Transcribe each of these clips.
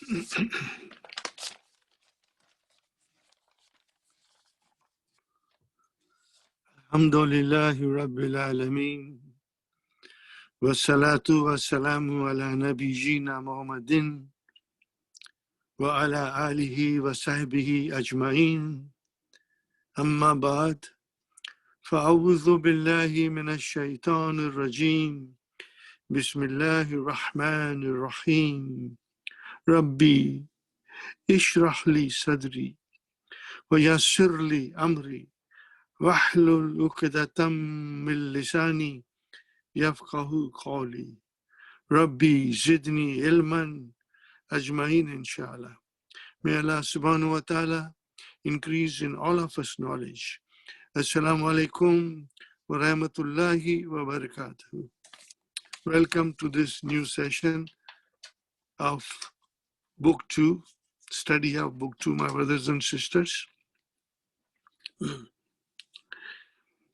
Alhamdulillahi Rabbil Alameen. Wassalatu wassalamu ala nabiyyina Muhammadin wa ala alihi wa sahbihi ajma'in. Amma ba'd. Fa'awudhu billahi minash shaitanir rajim. Bismillahir rahmanir rahim. Rabbi ishrah li sadri wa yassir li amri wahlul 'uqdatam min lisani yafqahu qawli. Rabbi zidni ilman ajma'in, inshallah. May Allah subhanahu wa ta'ala increase in all of us knowledge. Assalamu alaikum wa rahmatullahi wa barakatuh. Welcome to this new session of Book 2, study of Book 2, my brothers and sisters.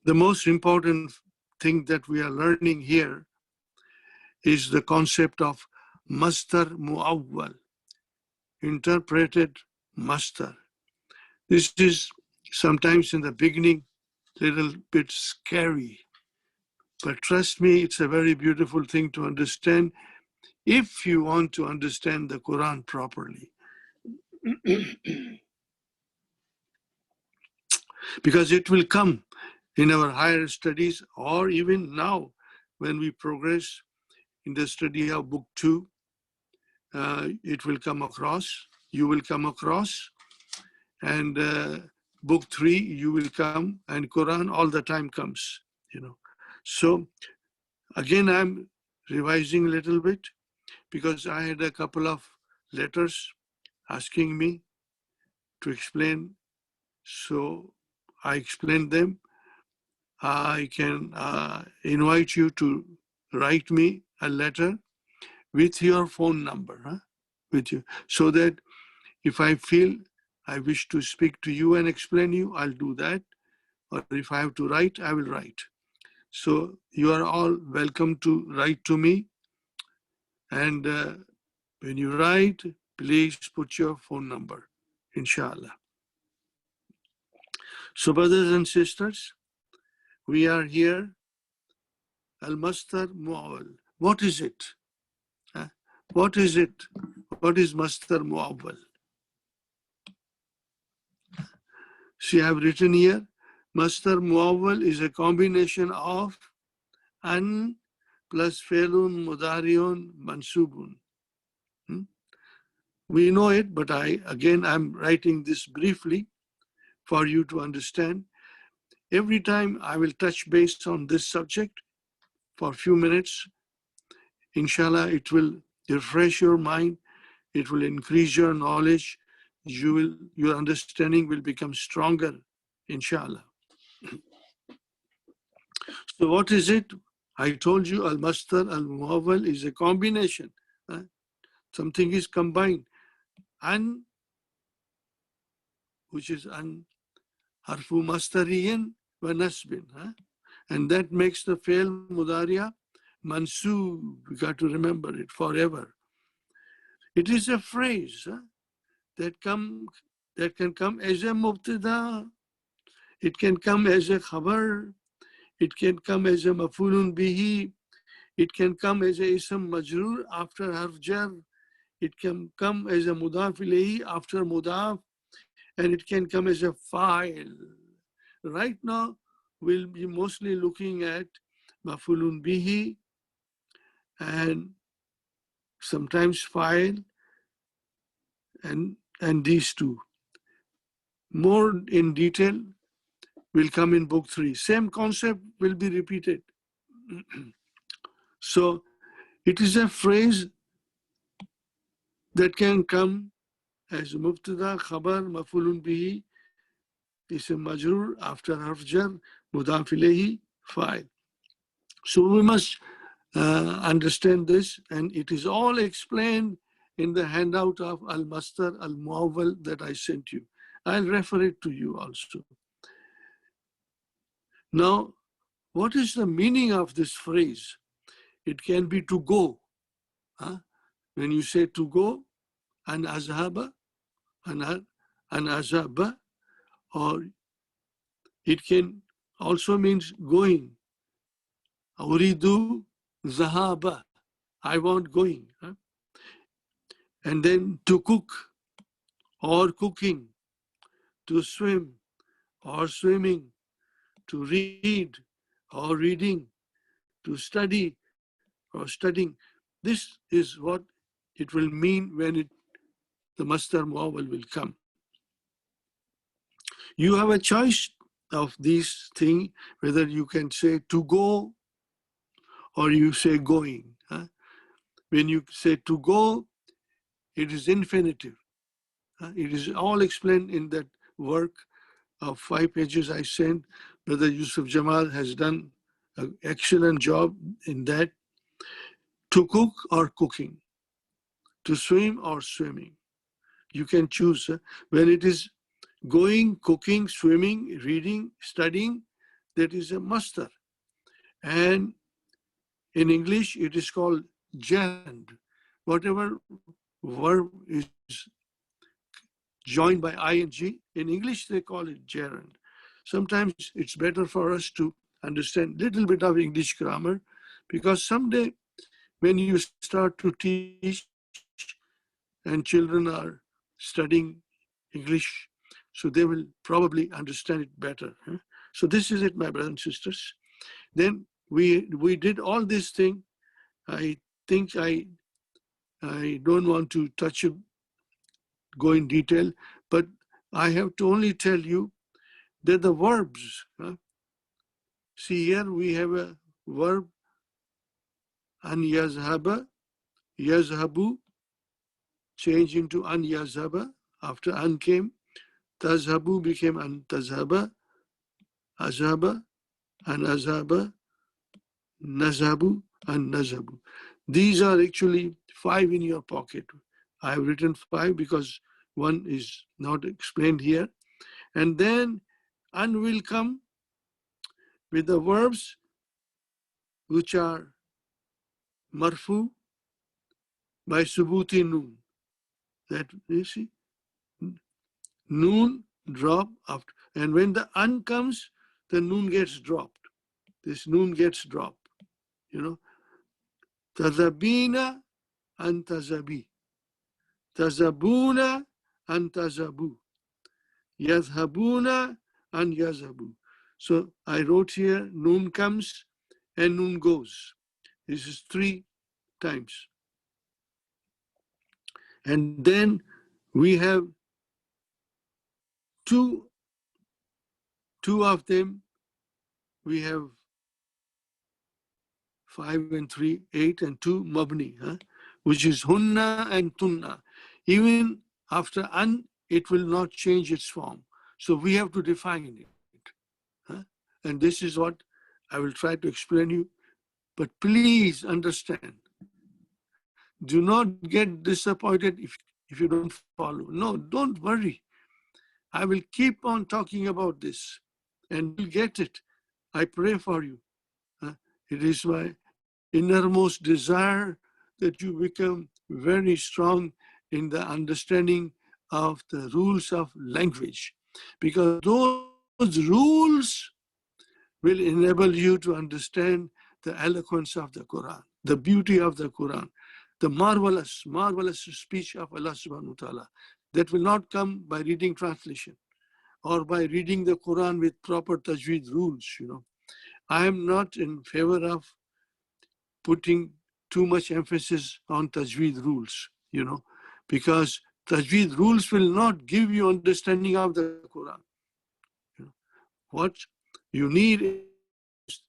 The most important thing that we are learning here is the concept of Masdar Mu'awwal, interpreted Masdar. This is sometimes in the beginning a little bit scary, but trust me, it's a very beautiful thing to understand if you want to understand the Quran properly. Because it will come in our higher studies, or even now when we progress in the study of Book 2, it will come across, you will come across, and Book 3, you will come, and Quran all the time comes, you know. So again, I'm revising a little bit because I had a couple of letters asking me to explain. So I explained them. I can invite you to write me a letter with your phone number, with you, so that if I feel I wish to speak to you and explain you, I'll do that. Or if I have to write, I will write. So you are all welcome to write to me. And when you write, please put your phone number, inshallah. So brothers and sisters, we are here. Al-Masdar Mu'awwal. What is it? What is it? What is Masdar Mu'awwal? See, I have written here, Masdar Mu'awwal is a combination of an plus Fe'lun Mudari'un Mansubun. We know it, but I'm writing this briefly for you to understand. Every time I will touch base on this subject for a few minutes. Inshallah, it will refresh your mind. It will increase your knowledge. Your understanding will become stronger, inshallah. So what is it? I told you Al-Masdar Al-Mu'awwal is a combination. Something is combined. An, which is an harfu masdariyin wa nasbin. And that makes the fail mudariya mansub. We got to remember it forever. It is a phrase that can come as a mubtada. It can come as a khabar. It can come as a mafulun bihi. It can come as a ism majrur after harf jar. It can come as a mudaf ilayhi after mudaf. And it can come as a fa'il. Right now, we'll be mostly looking at mafulun bihi and sometimes fa'il and these two. More in detail will come in Book 3. Same concept will be repeated. So it is a phrase that can come as mubtada, khabar, mafulun bihi, ism majrur, after harf jar, mudaf ilayhi, fa'il. So we must understand this, and it is all explained in the handout of Al-Masdar Al-Mu'awwal that I sent you. I'll refer it to you also. Now, what is the meaning of this phrase? It can be to go. When you say to go, an azhaba, an azhaba, or it can also means going. Uridu zahaba, I want going. And then to cook or cooking, to swim or swimming, to read or reading, to study or studying. This is what it will mean when the Masdar Muawwal will come. You have a choice of these things, whether you can say to go or you say going. When you say to go, it is infinitive. It is all explained in that work of 5 pages I sent. Brother Yusuf Jamal has done an excellent job in that. To cook or cooking, to swim or swimming. You can choose. When it is going, cooking, swimming, reading, studying, that is a masdar. And in English, it is called gerund. Whatever verb is joined by ing, in English they call it gerund. Sometimes it's better for us to understand a little bit of English grammar, because someday when you start to teach and children are studying English, so they will probably understand it better. So this is it, my brothers and sisters. Then we did all this thing. I think I don't want to touch it, go in detail, but I have to only tell you that the verbs, see here we have a verb, an yazhaba, yazhabu, change into an yazhaba. After an came, tazhabu became an tazhaba, azhaba, an azhaba, nazhabu, and nazhabu. These are actually 5 in your pocket. I have written 5 because one is not explained here. And then an will come with the verbs which are marfu by subuti noon. That you see, noon drop after, and when the an comes, the noon gets dropped. This noon gets dropped. Tazabina and tazabi, tazabuna and tazabu, yazhabuna and yazhabu. So I wrote here, noon comes and noon goes. This is 3 times. And then we have two of them. We have 5 and 3, 8 and 2 mabni, which is hunna and tunna. Even after an, it will not change its form. So we have to define it. And this is what I will try to explain you. But please understand, do not get disappointed if you don't follow. No, don't worry. I will keep on talking about this and you'll get it. I pray for you. It is my innermost desire that you become very strong in the understanding of the rules of language, because those rules will enable you to understand the eloquence of the Quran, the beauty of the Quran, the marvelous speech of Allah subhanahu wa ta'ala that will not come by reading translation or by reading the Quran with proper tajweed rules. I am not in favor of putting too much emphasis on tajweed rules, because tajweed rules will not give you understanding of the Quran. What you need is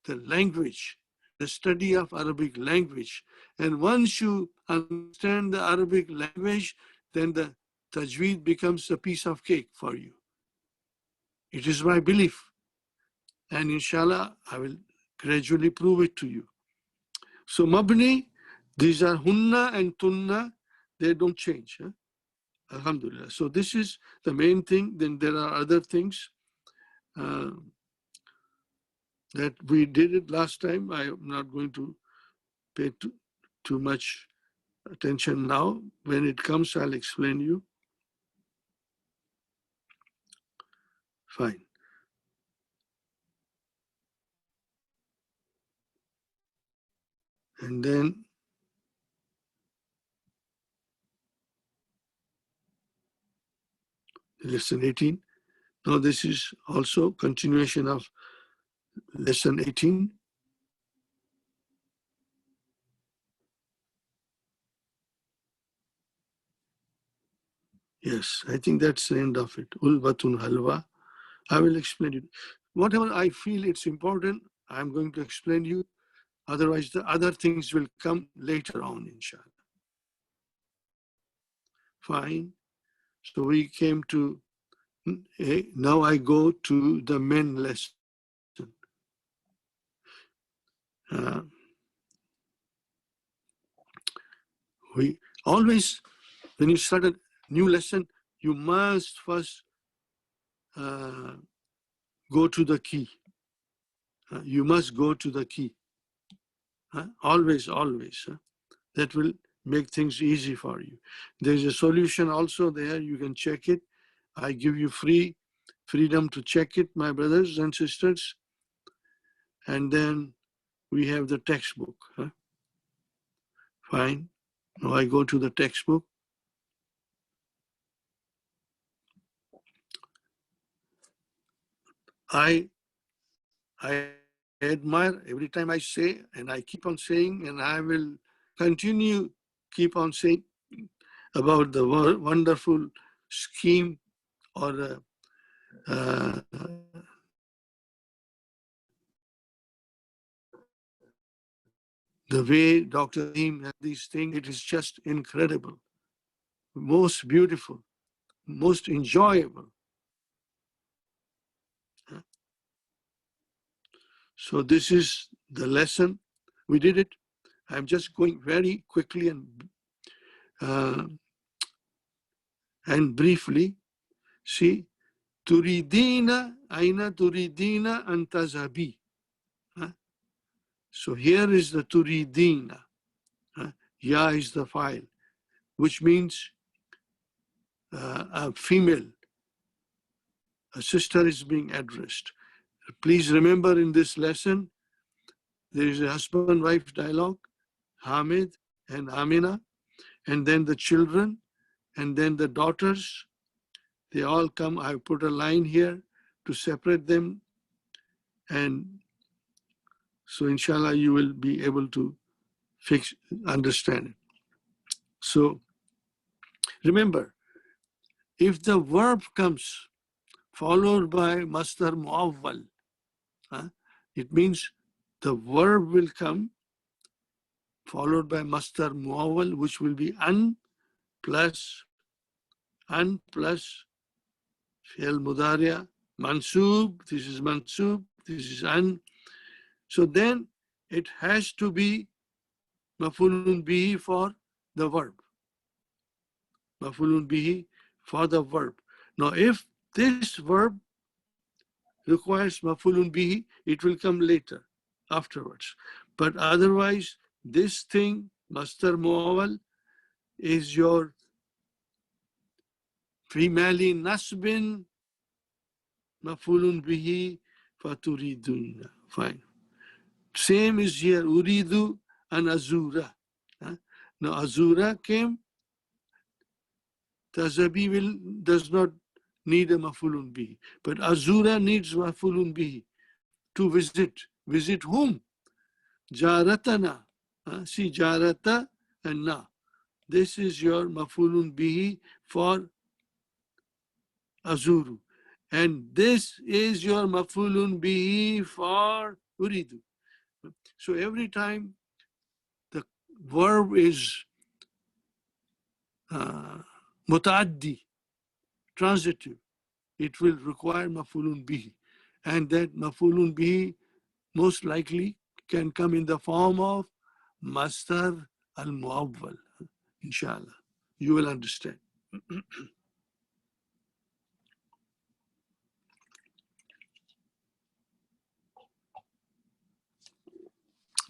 the language, the study of Arabic language. And once you understand the Arabic language, then the tajweed becomes a piece of cake for you. It is my belief. And inshallah, I will gradually prove it to you. So mabni, these are hunna and tunna, they don't change. Alhamdulillah. So this is the main thing. Then there are other things that we did it last time. I am not going to pay too much attention now. When it comes, I'll explain you. Fine. And then lesson 18. Now this is also continuation of lesson 18. Yes, I think that's the end of it. Ulbatun halwa. I will explain it. Whatever I feel it's important, I'm going to explain you. Otherwise, the other things will come later on, inshallah. Fine. So we came to, now I go to the main lesson. We always, when you start a new lesson, you must first go to the key. You must go to the key. Always, always. That will make things easy for you. There's a solution also there. You can check it. I give you freedom to check it, my brothers and sisters. And then we have the textbook. Fine. Now I go to the textbook. I admire every time I say, and I keep on saying, and I will continue keep on saying about the wonderful scheme or the way Dr. Neem had these things. It is just incredible, most beautiful, most enjoyable. So this is the lesson. We did it. I'm just going very quickly and briefly. See, turidina aina turidina antazabi. So here is the turidina. Ya is the file, which means a female, a sister is being addressed. Please remember in this lesson, there is a husband-wife dialogue, Hamid and Amina, and then the children, and then the daughters. They all come. I put a line here to separate them. And so inshallah, you will be able to understand it. So remember, if the verb comes followed by masdar muawwal, it means the verb will come followed by masdar muawwal, which will be an plus fi'l mudariya, mansub, this is mansub, this is an. So then it has to be maf'ulun bihi for the verb. Maf'ulun bihi for the verb. Now if this verb requires maf'ulun bihi, it will come later, afterwards. But otherwise, this thing, masdar muawwal, is your fi mali nasbin maf'ulun bihi faturiduna. Fine. Same is here, uridu and azura. Now azura came, tazabi does not need a maf'ulun bihi, but azura needs maf'ulun bihi to visit. Visit whom? Jaratana. See, jarata and na. This is your maf'ulun bihi for azuru. And this is your maf'ulun bihi for uridu. So every time the verb is mutaaddi, transitive, it will require maf'ulun bihi. And that maf'ulun bihi most likely can come in the form of masdar al-muawwal, inshallah. You will understand.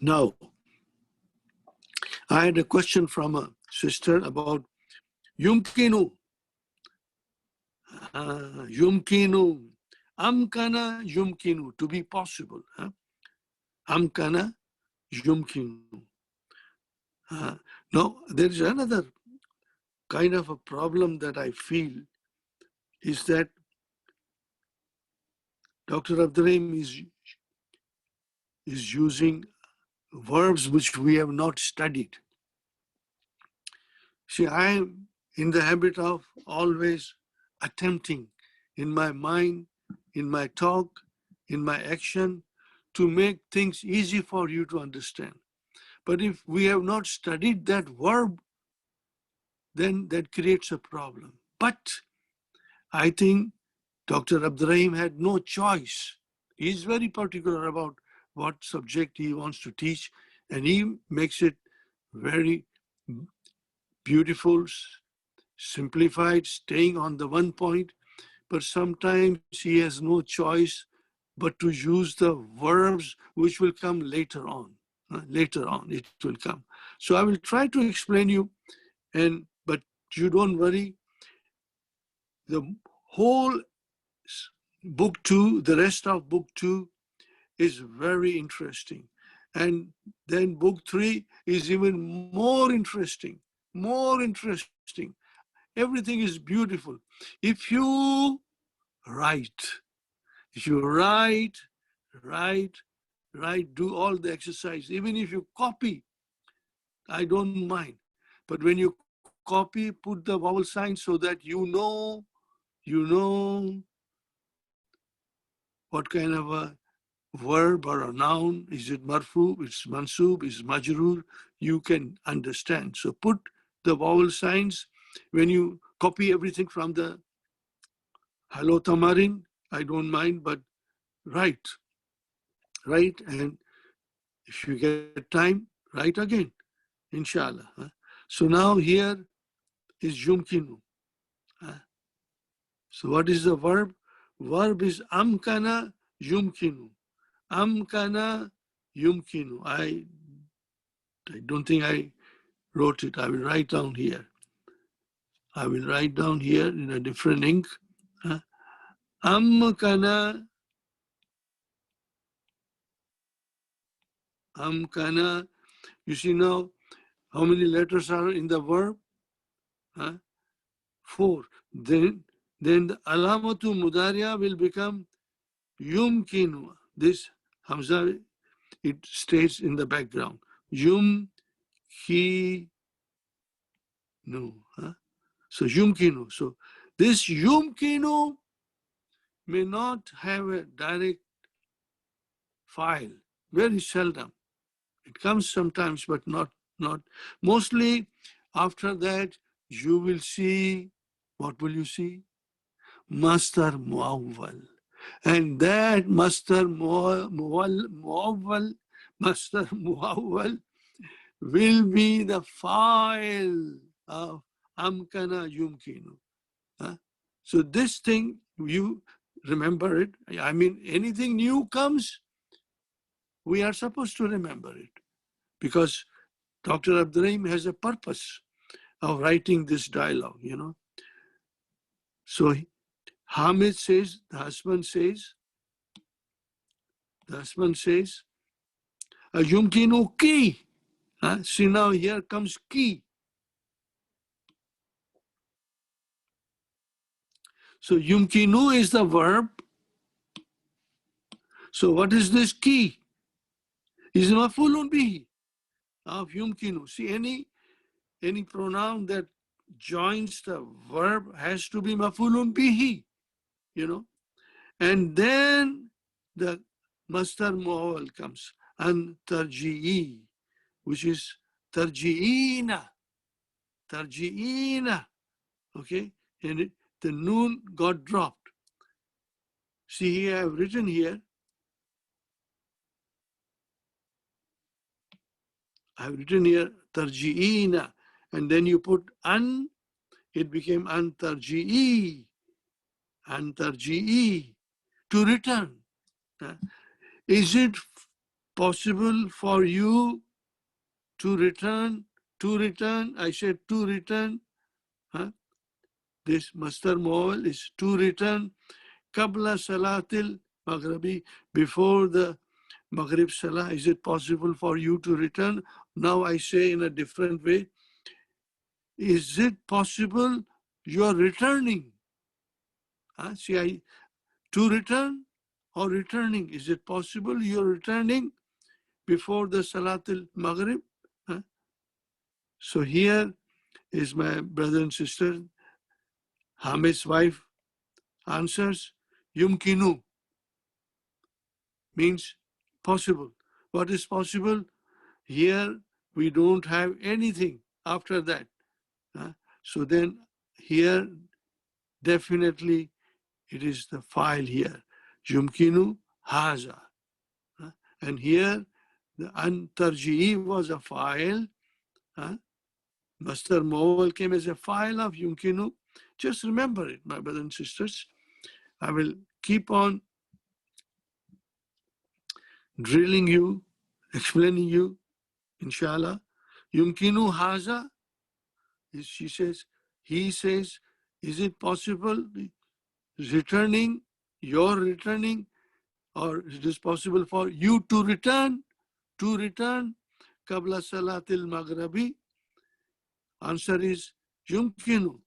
Now, I had a question from a sister about yumkinu. Yumkinu. Amkana yumkinu, to be possible. Amkana yumkinu. Now, there is another kind of a problem that I feel is that Dr. Abdurrahim is using verbs which we have not studied. See, I am in the habit of always attempting in my mind, in my talk, in my action, to make things easy for you to understand. But if we have not studied that verb, then that creates a problem. But I think Dr. Abdurrahim had no choice. He's very particular about what subject he wants to teach, and he makes it very beautiful, simplified, staying on the one point. But sometimes he has no choice but to use the verbs which will come later on. Later on, it will come. So I will try to explain you, but you don't worry. The whole book 2, the rest of book 2 is very interesting. And then book 3 is even more interesting, more interesting. Everything is beautiful. If you write, do all the exercise. Even if you copy, I don't mind. But when you copy, put the vowel sign so that you know what kind of a verb or a noun. Is it marfu, it's mansub, is majroor, you can understand. So put the vowel signs. When you copy everything from the Hello Tamarin, I don't mind, but write. And if you get time, write again, inshallah. So now here is yumkinu. So what is the verb? Verb is amkana yumkinu. Amkana yumkinu. I don't think I wrote it. I will write down here. I will write down here in a different ink. Amkana You see now how many letters are in the verb? 4. Then the alamatu mudariya will become yumkinu. This hamza, it stays in the background. Yumkinu. So yumkinu. So this yumkinu may not have a direct file. Very seldom. It comes sometimes, but not. Mostly after that, you will see, what will you see? Masdar muawwal. And that masdar muawwal will be the file of amkana yumkinu. So this thing, you remember it. I mean, anything new comes, we are supposed to remember it, because Dr. Abdurrahim has a purpose of writing this dialogue, So Hamid says, the husband says, yumkinu ki. See, now here comes ki. So yumkinu is the verb. So what is this ki? Is maf'ulun bihi of yumkinu. See, any pronoun that joins the verb has to be maf'ulun bihi, And then the masdar muawwal comes, and tarji'i, which is tarji'ina, okay? And the noon got dropped. See, here I have written here, tarji'ina, and then you put an, it became an tarji'i, to return. Is it possible for you to return to return. I said to return. Huh? This Masdar Muawwal is to return. Qabla Salatil Maghribi, before the Maghrib Salah. Is it possible for you to return? Now I say in a different way. Is it possible you are returning? See, to return or returning? Is it possible you are returning before the Salatul Maghrib? So here is my brother and sister, Hamid's wife answers, Yumkinu means possible. What is possible? Here we don't have anything after that. So then here definitely it is the file here. Yumkinu haza. And here the antarji'i was a file. Masdar Muawwal came as a file of Yumkinu. Just remember it, my brothers and sisters. I will keep on drilling you, explaining you, inshallah. Yumkinu haza, she says, he says, is it possible returning, you're returning, or it is possible for you to return, Qabla Salatil Maghribi? Answer is Yumkinu.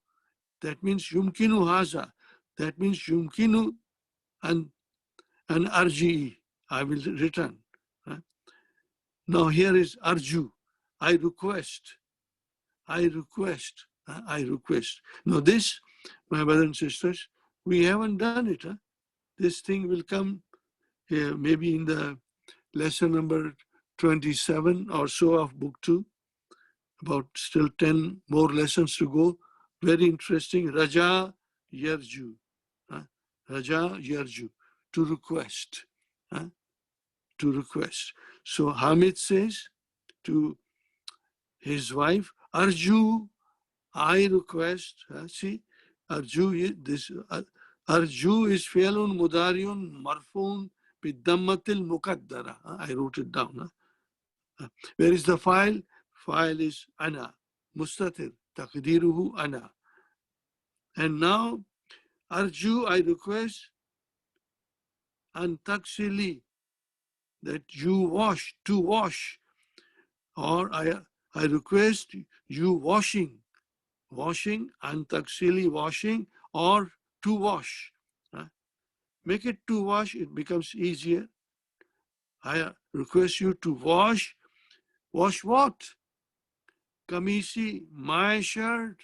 That means Yumkinu haza. That means Yumkinu and Arji. I will return. Now here is Arju. I request. I request. Now this, my brothers and sisters, we haven't done it. This thing will come maybe in the lesson number 27 or so of book 2. About still 10 more lessons to go. Very interesting. Raja Yarju. Raja Yarju. To request. To request. So Hamid says to his wife, Arju, I request. See, Arju, this Arju is fi'lun mudariun marfun bidammatil muqaddara. I wrote it down. Where is the file? File is ana, mustatir, taqdiruhu ana. And now, Arju, I request, an taksili, that you wash, to wash, or I request you washing, an taksili, washing, or to wash. Make it to wash, it becomes easier. I request you to wash. Wash what? Kamisi, my shirt.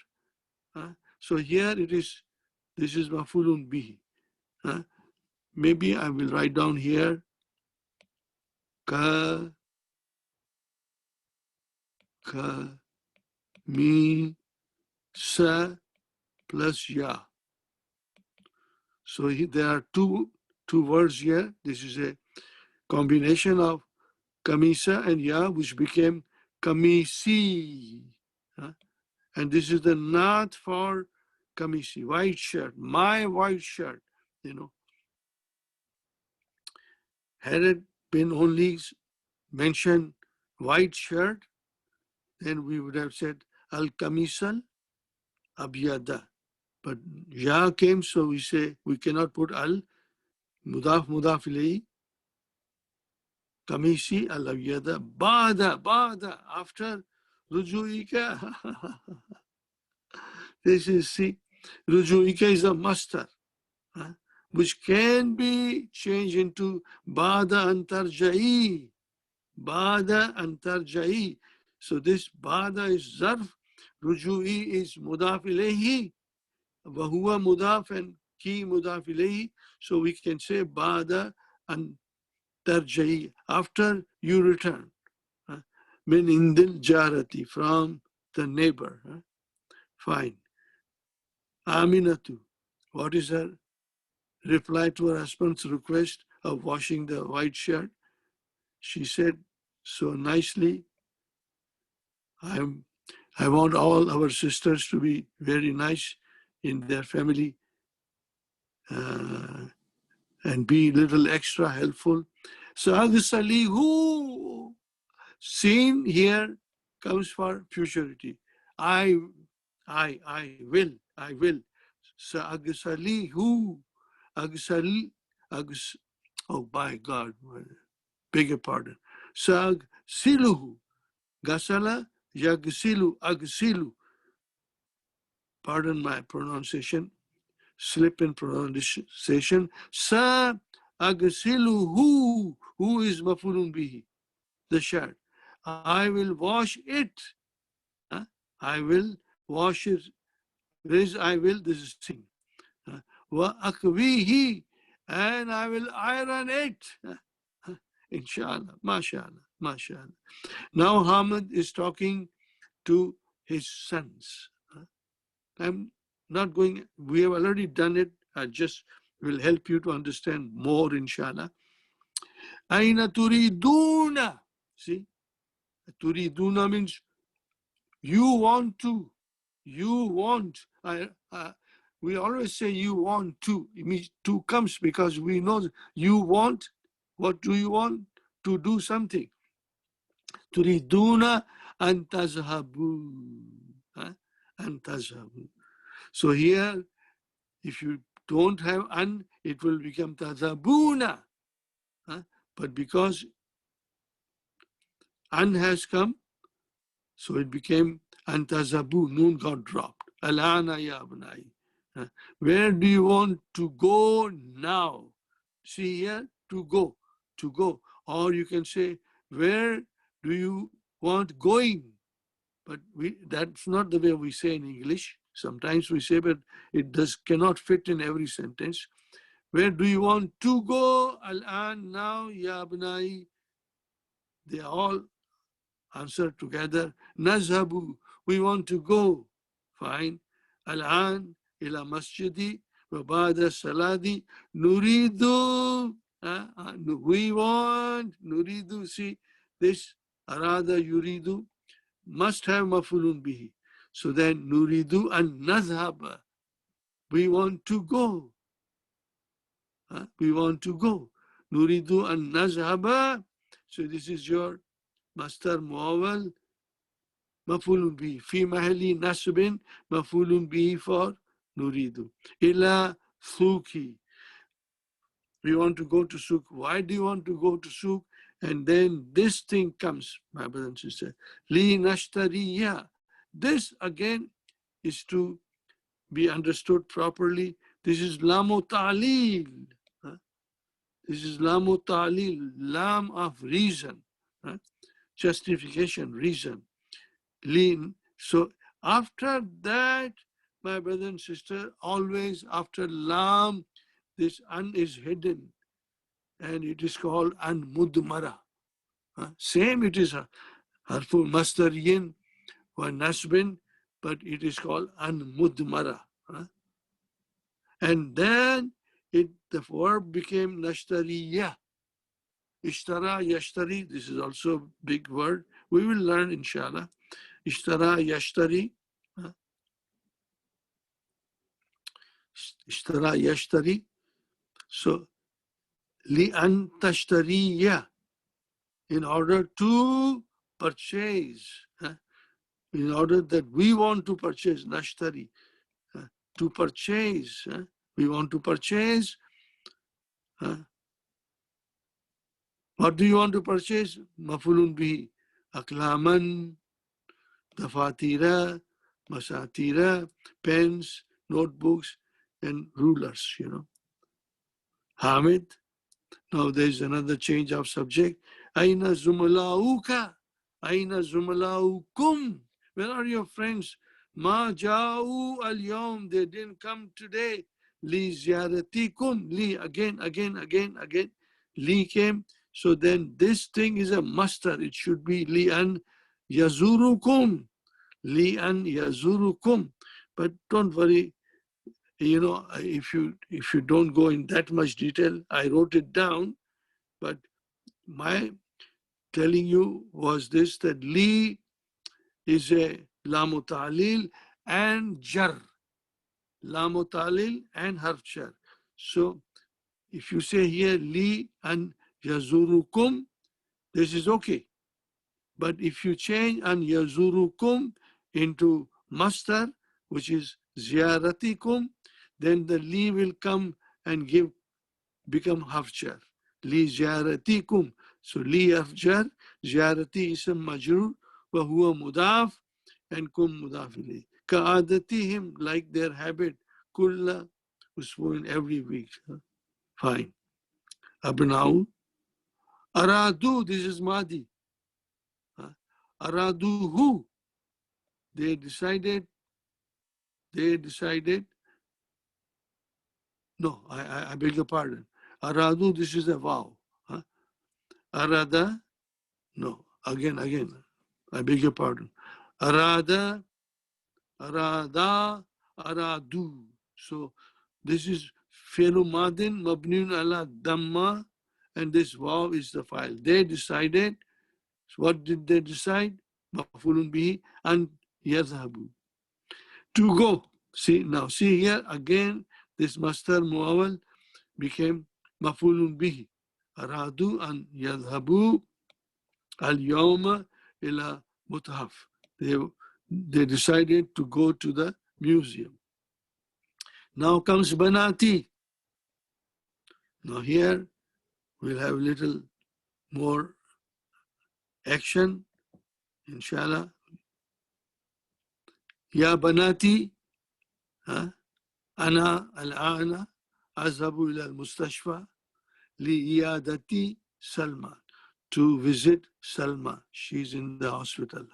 So here it is, this is mafulun bihi. Maybe I will write down here, mi, sa plus ya. So there are two words here. This is a combination of kamisa and ya, which became kamisi. And this is the not for kamisi, white shirt, my white shirt, Had it been only mentioned white shirt, then we would have said al-kamisal abiyada. But ya came, so we say we cannot put al, mudaf ilayhi, kamisi al-abiyada, ba'da, after ruju'ika. This is, see, ruju'ika is a masdar, which can be changed into ba'da antarja'i. Ba'da antarja'i. So this ba'da is zarf, ruju'i is mudaf ilayhi, wahuwa mudaf and ki mudaf ilayhi. So we can say ba'da antarja'i, after you return. Min indil jarati, from the neighbor. Fine. Aminatu, what is her reply to her husband's request of washing the white shirt? She said so nicely, I want all our sisters to be very nice in their family and be a little extra helpful. So Aghsalihu, seen here comes for futurity. I will. Sa'agsalihu. Agsal, oh my God, beg your pardon. Sa'agsiluhu. Gasala, yagsilu, agsilu. Pardon my pronunciation, slip in pronunciation. Sa'agsiluhu. Who is mafulun bihi? The shirt. I will wash it. I will wash it. This I will, this is sin. Wa akwihi, and I will iron it. Inshallah, mashallah, mashallah. Now Hamid is talking to his sons. I'm not going, we have already done it. I just will help you to understand more, inshallah. Aina turiduna. See, turiduna means you want to. You want. We always say you want to. It means to comes because we know you want. What do you want? To do something. Turiduna an tazhabu. An tazhabu. So here, if you don't have an, it will become tazhabuna. But because an has come, so it became antazabu, noon got dropped. Alana ya abnai. Where do you want to go now? See here, to go. Or you can say, where do you want going? But that's not the way we say in English. Sometimes we say, but it cannot fit in every sentence. Where do you want to go? Al-an, now, ya abnai. They all answer together. Nazhabu, we want to go. Fine. Al-an, ila masjidi, wa ba'da saladi, nuridu. We want, nuridu. See, this arada yuridu must have mafulun bihi. So then, nuridu an nazhaba. We want to go. We want to go. Nuridu an nazhaba. So this is your mastar muawwal mafulun bihi. Fi mahalli nasbin mafulun bihi for nuridu. Ila suki. We want to go to souk. Why do you want to go to souk? And then this thing comes, my brother and sister. Li nashtariya. This again is to be understood properly. This is lamu ta'lil. This is lamu ta'lil, lam of reason, justification, reason. Lean. So after that, my brother and sister, always after lam, this an is hidden, and it is called an mudmara. Same, it is harful masdariyin wa nasbin, but it is called an mudmara. And then the verb became nashtariya. Ishtara, yashtari, this is also a big word. We will learn, inshallah. Ishtara, yashtari. Ishtara, yashtari. So, li an tashtariya, in order to purchase, in order that we want to purchase, nashtari, to purchase, we want to purchase. What do you want to purchase? Mafulun bihi. Aklaman, dafatira, masatira, pens, notebooks, and rulers, Hamid. Now there's another change of subject. Aina zumalauka. Aina zumalaukum. Where are your friends? Ma ja'u al-yawm. They didn't come today. Li ziyaratikum. Li, again. Li came. So then this thing is a master. It should be li an yazurukum. Li an yazurukum. But don't worry. If you don't go in that much detail, I wrote it down, but my telling you was this, that li is a lamu ta'lil and jar. Lamu ta'lil and harf jar. So if you say here li and yazurukum, this is okay. But if you change an yazurukum into mastar, which is ziyaratikum, then the li will come and become harfjar. Li ziyaratikum. So li harfjar, ziyarati ism majrur, wa huwa mudaf, and kum mudaf ilayh. Ka'adatihim, like their habit, kulla usbuin, every week. Fine. Abna'u. Aradu, this is Madi. Aradu who? They decided, no, I beg your pardon. Aradu, this is a vow. Arada, no, again, I beg your pardon. Arada, arada, aradu. So this is fi'lu madin mabniun ala damma, and this vav is the file. They decided. So what did they decide? Maf'ulun bihi and yadhhabu. To go. See here again, this mastar muawwal became maf'ulun bihi. Aradu an yadhhabu al-yawma ila muthaf. They decided to go to the museum. Now comes banati. Now here we'll have a little more action, inshallah. Ya banati, ana al-ana azhabu ila al-mustashfa li-iyadati Salma, to visit Salma. She's in the hospital.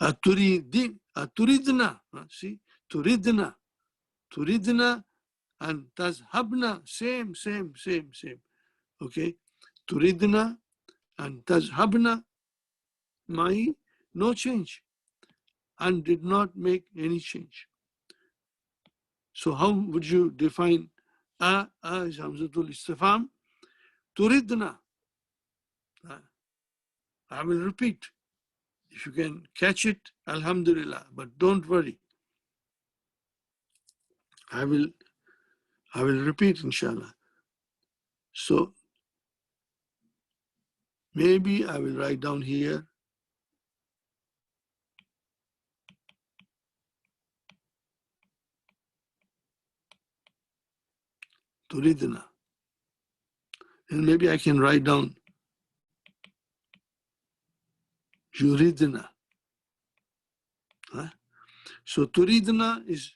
Aturidna, see, turidna and tazhabna, same. Okay, turidna and tazhabna, no change, and did not make any change. So how would you define a is hamzatul istifham? Turidna. I will repeat. If you can catch it, alhamdulillah, but don't worry. I will repeat, inshallah. So maybe I will write down here. Turidna. And maybe I can write down Yuridna. So turidna is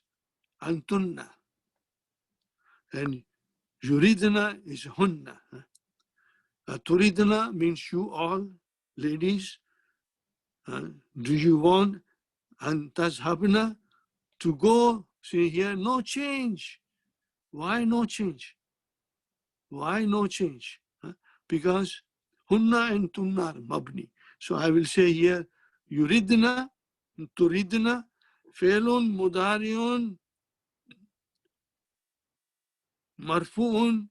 antunna, and yuridna is hunna. Turidna means you all, ladies. Do you want and tazhabna, to go? See here, no change. Why no change? Because hunna and tunna are mabni. So I will say here, yuridna, turidna, fi'lun mudari'un marfu'un.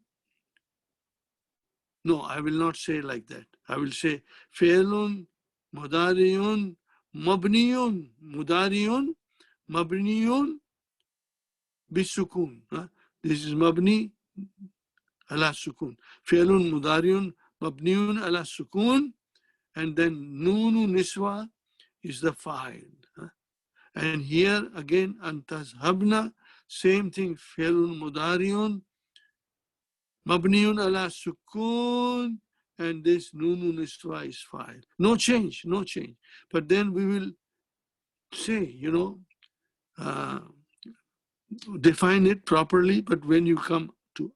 No, I will not say like that. I will say fi'lun mudari'un mabni'un bisukun. This is mabni ala sukun. Fi'lun mudari'un mabni'un ala sukun, and then nunu niswa is the fa'il. And here again, antazhabna, same thing, fi'lun mudari'un mabni'un ala sukun, and this nunu niswa is fa'il. No change. But then we will say, define it properly. But when you come to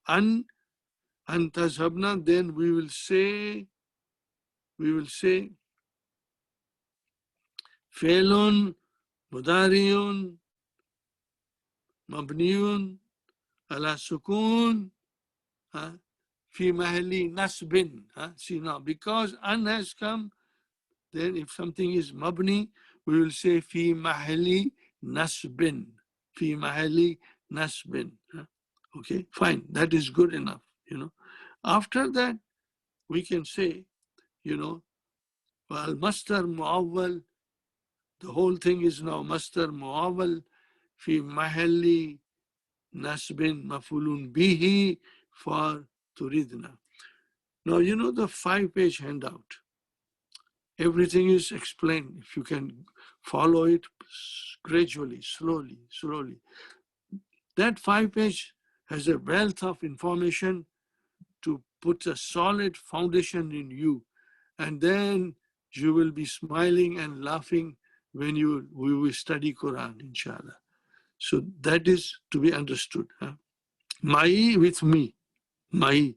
antazhabna, then we will say fi'lun mudari'un mabni'un ala sukun fi mahalli nasbin. See now, because an has come, then if something is mabni, we will say fi mahalli nasbin. Okay, fine. That is good enough. After that, we can say, well, mastar muawwal. The whole thing is now mastar muawwal fi mahalli nasbin mafulun bihi for turidna. Now, the 5-page handout. Everything is explained. If you can follow it gradually, slowly, slowly. That 5-page has a wealth of information to put a solid foundation in you. And then you will be smiling and laughing when we will study Quran, inshallah. So that is to be understood. Mai with me. Mai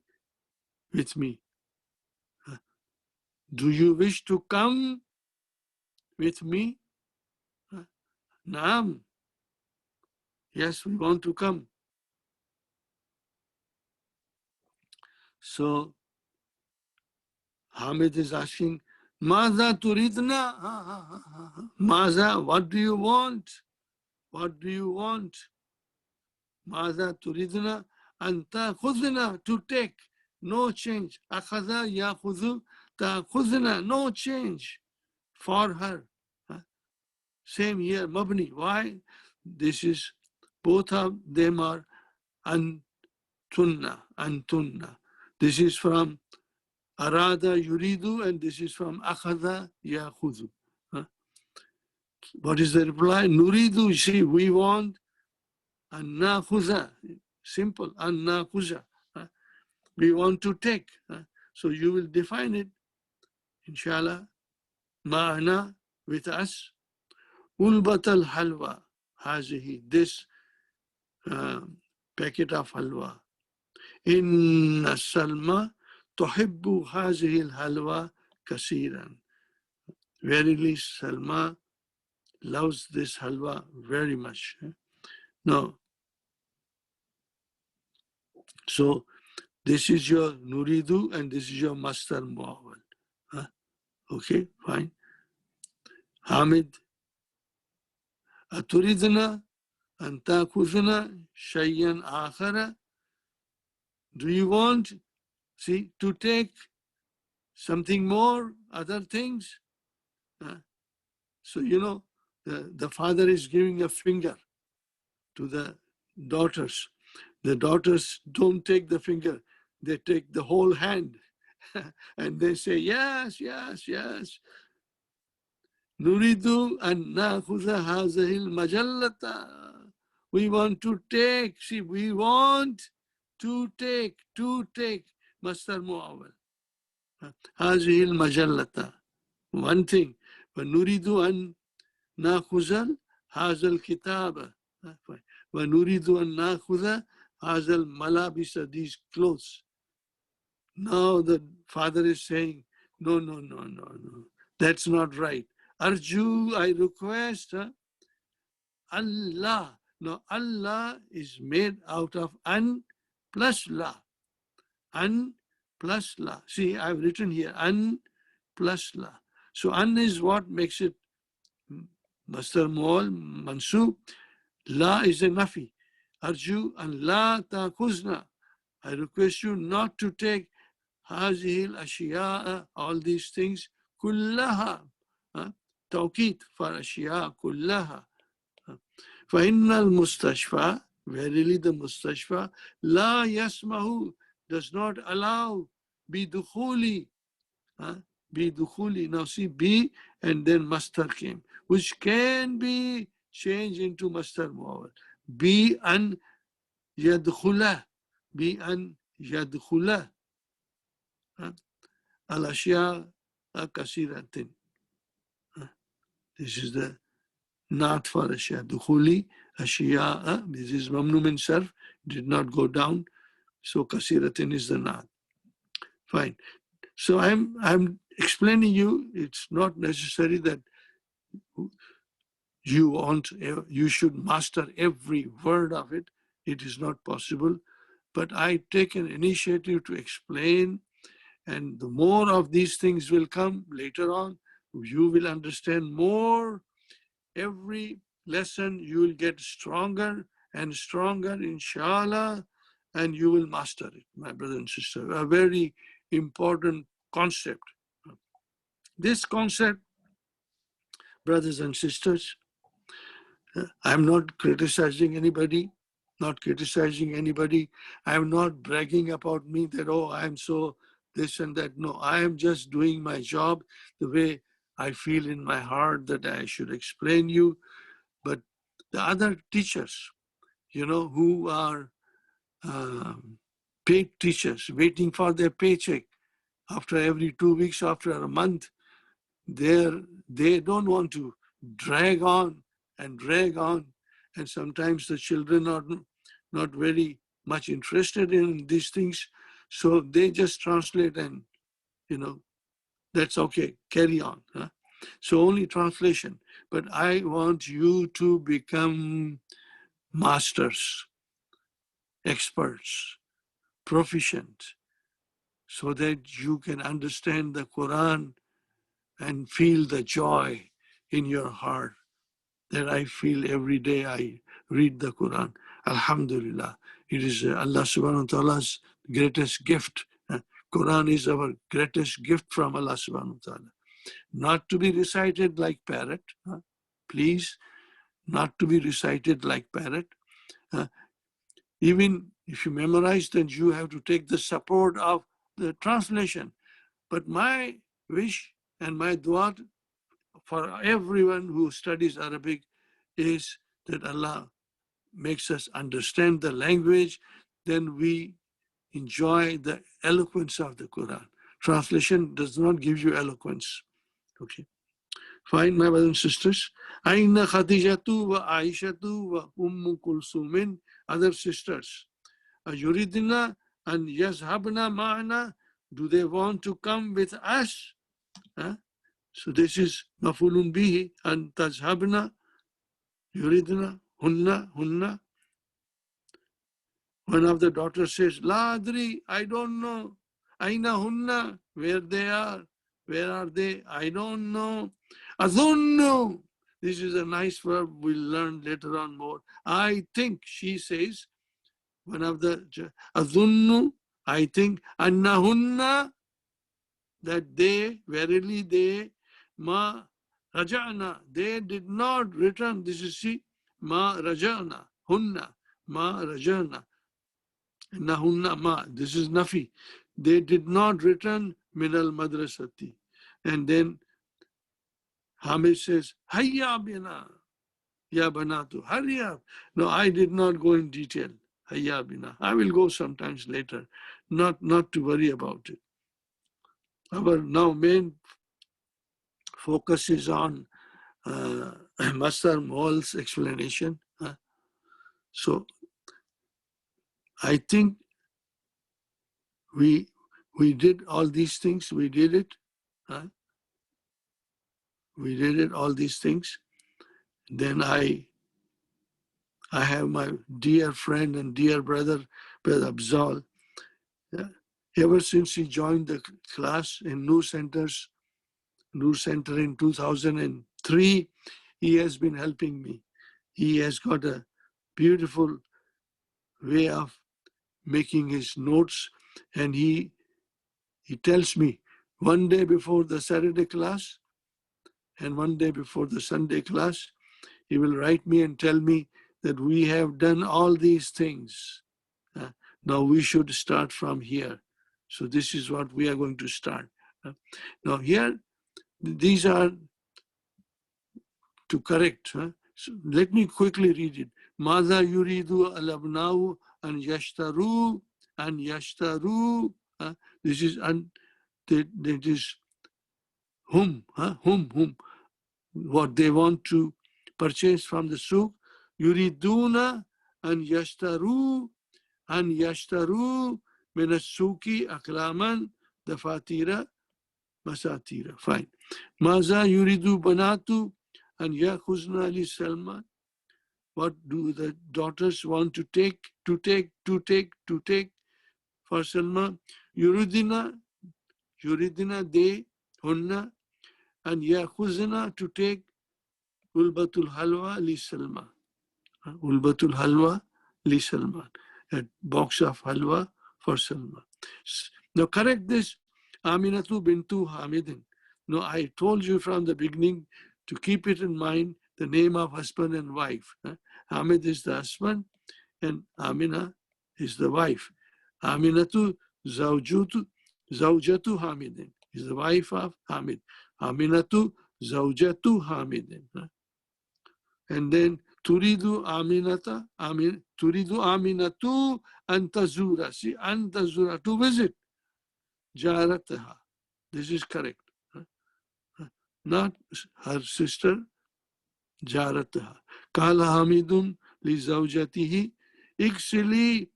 with me. Do you wish to come with me? Naam. Yes, we want to come. So Hamid is asking, Maza turidna? Maza, what do you want? What do you want? Maza turidna? Anta khudna, to take, no change. Akhadha yakhudu, ta khudna, no change for her. Same here, mabni. Why? This is, both of them are antunna, antunna. This is from arada yuridu, and this is from akhadha yakhudu. What is the reply? Nuridu, see, we want, and nakhuza, simple, and nakhuza. We want to take. So you will define it, inshallah, ma'ana, with us. Ulbat al halwa, hazihi, this packet of halwa. Inna Salma tuhibbu hazihi al halwa kasiran. Verily, Salma loves this halwa very much. No. So this is your nuridu and this is your mastar muawwal. Okay, fine. Hamid, aturidna an ta'khudhna shay'an akhara? Do you want, see, to take something more, other things? So, you know, the father is giving a finger to the daughters. The daughters don't take the finger, they take the whole hand. And they say, yes, yes, yes. Nuridu an nakhudha hazahil majallata. We want to take, see, we want to take, Mastar Muawwal. Hazahil majallata. One thing. Nuridu an nakhuzal hazal kitaba. Nuridu an nakhudha hazal malabisa, these clothes. Now the father is saying, no, no, no, no, no. That's not right. Arju, I request, Allah. Now Allah is made out of an plus la. An plus la. See, I've written here, an plus la. So an is what makes it Mastar Muawwal, Mansub. La is a nafi. Arju and la ta'khuzna. I request you not to take hazihil ashiya, all these things, kullaha. Tawqeed for ashiya, kullaha. فَإِنَّ الْمُسْتَشْفَى, verily the mustashfa, la yasmahu, does not allow, bidukhuli, bidukhuli. Now see, bi and then mastar came, which can be changed into mastar muawwal. Bi an yadkhula, bi an yadkhula, al-ashya kasiratin. This is the not for Ashya. Dukhuli, Ashiya, this is Mamnu min Sarf, did not go down. So Kasiratin is the not. Fine. So I'm explaining you, it's not necessary that you should master every word of it. It is not possible. But I take an initiative to explain, and the more of these things will come later on, you will understand more. Every lesson you will get stronger and stronger, inshallah, and you will master it, my brother and sister. A very important concept. This concept, brothers and sisters, I'm not criticizing anybody, I'm not bragging about me that, oh, I'm so this and that. No, I am just doing my job the way I feel in my heart that I should explain you. But the other teachers, who are paid teachers waiting for their paycheck after every 2 weeks, after a month, they don't want to drag on and drag on. And sometimes the children are not very much interested in these things. So they just translate and, that's okay, carry on. Huh? So only translation. But I want you to become masters, experts, proficient, so that you can understand the Quran and feel the joy in your heart that I feel every day I read the Quran. Alhamdulillah. It is Allah subhanahu wa ta'ala's greatest gift. Quran is our greatest gift from Allah subhanahu wa ta'ala. Not to be recited like parrot. Please, not to be recited like parrot. Even if you memorize, then you have to take the support of the translation. But my wish and my dua for everyone who studies Arabic is that Allah makes us understand the language, then we enjoy the eloquence of the Quran. Translation does not give you eloquence. Okay. Fine, my brothers and sisters. Aina Khadijatu wa Aishatu wa Kulsumin, other sisters. Yuridina and yazhabna ma'ana, do they want to come with us? So this is mafulun bihi, and tazhabna, yuridna, hunna. One of the daughters says, La adri, I don't know. Aina hunna, where they are. Where are they? I don't know. Adhunnu, this is a nice verb we'll learn later on more. I think, she says, one of the, adhunnu, I think, annahunna, that they, verily they, ma raja'na, they did not return. This is she, ma raja'na, hunna, ma raja'na. Nahunna ma, this is Nafi. They did not return min al madrasati. And then Hamid says, Hayya bina, ya banatu, hurry up. No, I did not go in detail. Hayya bina. I will go sometimes later. Not to worry about it. Our now main focus is on Master Mohal's explanation. So I think we did all these things. We did it. We did it, all these things. Then I have my dear friend and dear brother, Brother Abzal. Ever since he joined the class in Noor Center in 2003, he has been helping me. He has got a beautiful way of making his notes, and he tells me one day before the Saturday class and one day before the Sunday class, he will write me and tell me that we have done all these things. Now we should start from here. So this is what we are going to start. Now here, these are to correct. So let me quickly read it. Maza yuridu al-abna'u an yashtaru. This is that is whom. What they want to purchase from the souk. Yuriduna an yashtaru min as-suki aklaman dafatira masatira. Fine. Maza yuridu banatu an yakhuzna li Salman. What do the daughters want to take for Salman? Yuridina they, hunna, and yakhuzna to take ulbatul halwa li Salman. Ulbatul halwa li Salman. A box of halwa for Salman. Now correct this. Aminatu bintu Hamidin. No, I told you from the beginning to keep it in mind, the name of husband and wife. Hamid is the husband and Amina is the wife. Aminatu zawjutu Zawjatu Hamidin is the wife of Hamid. Aminatu Zawjatu Hamidin. And then Turidu Aminata, Turidu Aminatu Antazura. See, Antazura, to visit. Jarataha. This is correct. Not her sister, Jarataha. Kala Hamidun li Zawjatihi. Iksili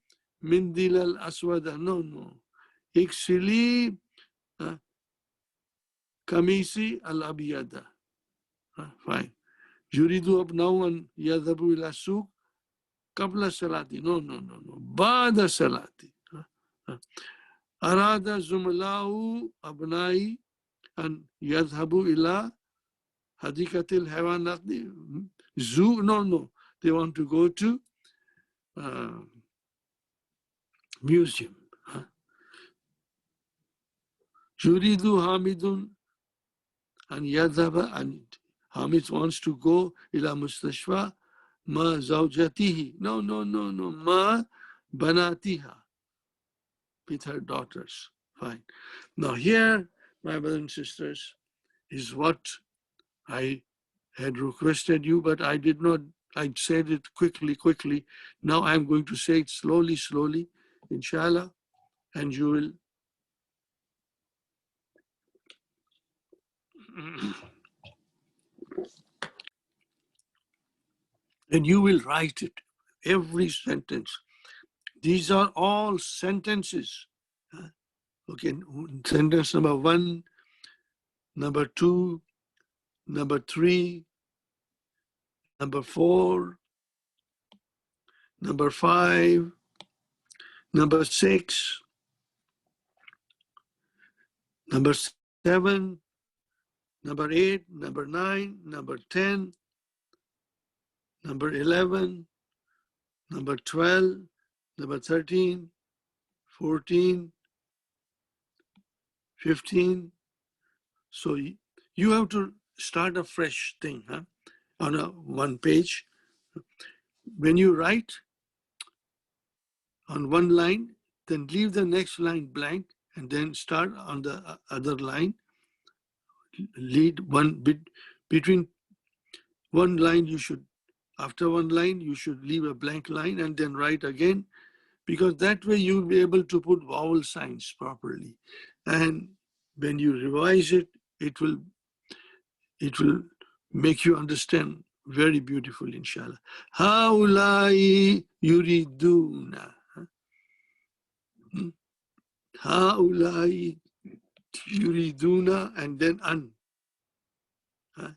Mindil al Aswada. No. Iksili Kamisi al Abiyada. Fine. Yuridu abnawan yadhabu ila suq qabla salati. No. Ba'da salati. Arada zumlahu abnai an yadhabu ila hadikatil hayawanat. Zoo. No. They want to go to museum. Yuridu Hamidun and yadhaba, and Hamid wants to go ila mustashfa ma zawjatihi. No. Ma banatiha, with her daughters. Fine. Now here, my brothers and sisters, is what I had requested you, but I did not. I said it quickly. Now I'm going to say it slowly, inshallah, and you will and you will write it, every sentence. These are all sentences. Okay, sentence number 1, number 2, number 3, number 4, number 5, number 6, number 7, number 8, number 9, number 10, number 11, number 12, number 13, 14, 15. So you have to start a fresh thing on one page. When you write on one line, then leave the next line blank and then start on the other line. Lead one bit between one line. After one line, you should leave a blank line and then write again, because that way you'll be able to put vowel signs properly. And when you revise it, it will make you understand very beautifully, inshallah. Haulai yuriduna. Haulai yuriduna, and then an.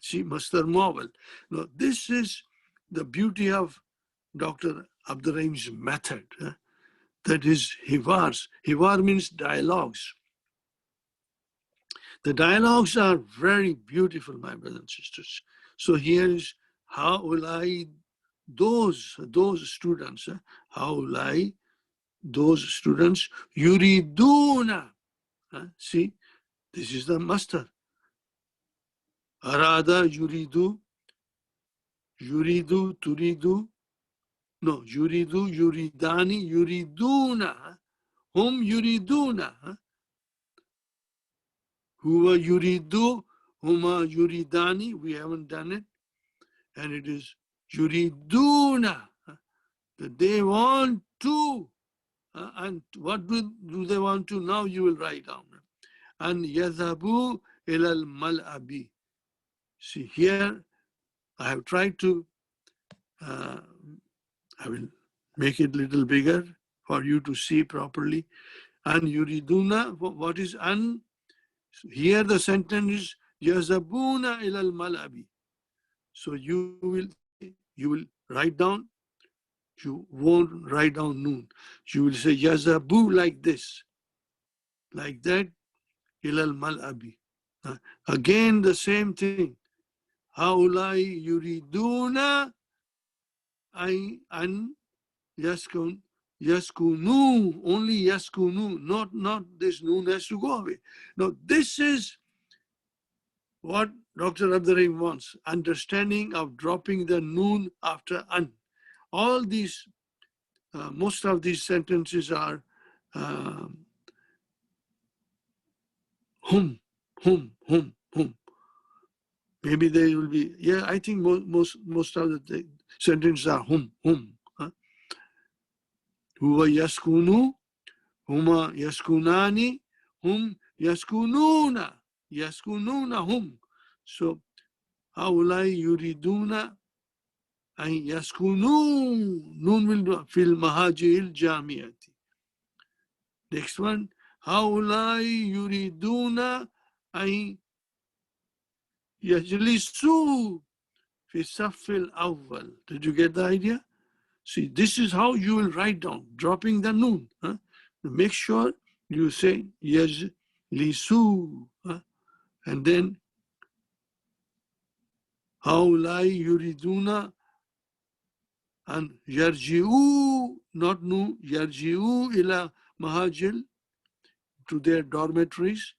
See, Masdar Mawal. Now, this is the beauty of Dr. Abdurrahim's method. That is Hiwars. Hiwar means dialogues. The dialogues are very beautiful, my brothers and sisters. So here is Haulai, those students, Haulai, those students, yuriduna. See, this is the master. Arada, yuridu, turidu. No, yuridu, yuridani, yuriduna. Hum yuriduna. Huwa yuridu, huma yuridani. We haven't done it. And it is yuriduna. That they want to. And what do they want to? Now you will write down. And yadhabu ilal mal'abi. See, here I have tried to, I will make it a little bigger for you to see properly. An yuriduna, what is an? Here the sentence is yazabuna ilal malabi. So you will write down, you won't write down noon. You will say yazabu like this, like that, ilal malabi. Again the same thing. Haulai yuriduna an yaskunu, only yaskunu, not this noon has to go away. Now this is what Dr. Abdurrahim wants, understanding of dropping the noon after an. All these, most of these sentences are hum, hum. Maybe they will be, yeah, I think most of the sentences are hum. Huwa yaskunu, huma yaskunani, hum yaskununa, hum. So, haulai yuriduna an yaskunu, nun will do fil mahajil jamiyati. Next one, haulai yuriduna an yajlisu fi safil awwal. Did you get the idea? See, this is how you will write down, dropping the noon. Make sure you say yajlisu, and then haulai yuriduna and yarji'u, not nu, yarji'u ila mahajil, to their dormitories,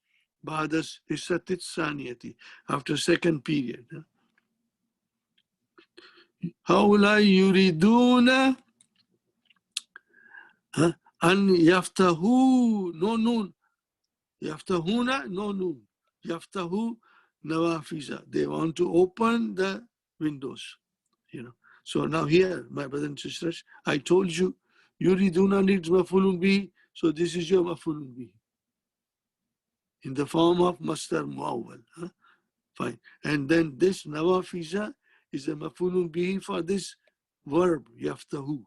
ba'das isatit saniyati, after second period. Haulai yuriduna an yaftahu, no nun, yaftahuna, no nun, yaftahu nawafiza. They want to open the windows, you know. So now here, my brothers and sisters, I told you, yuriduna needs maf'ulun bihi, so this is your maf'ulun bihi in the form of masdar muawwal. Fine. And then this nawafiza is a maf'ulun bihi for this verb, yaftahu.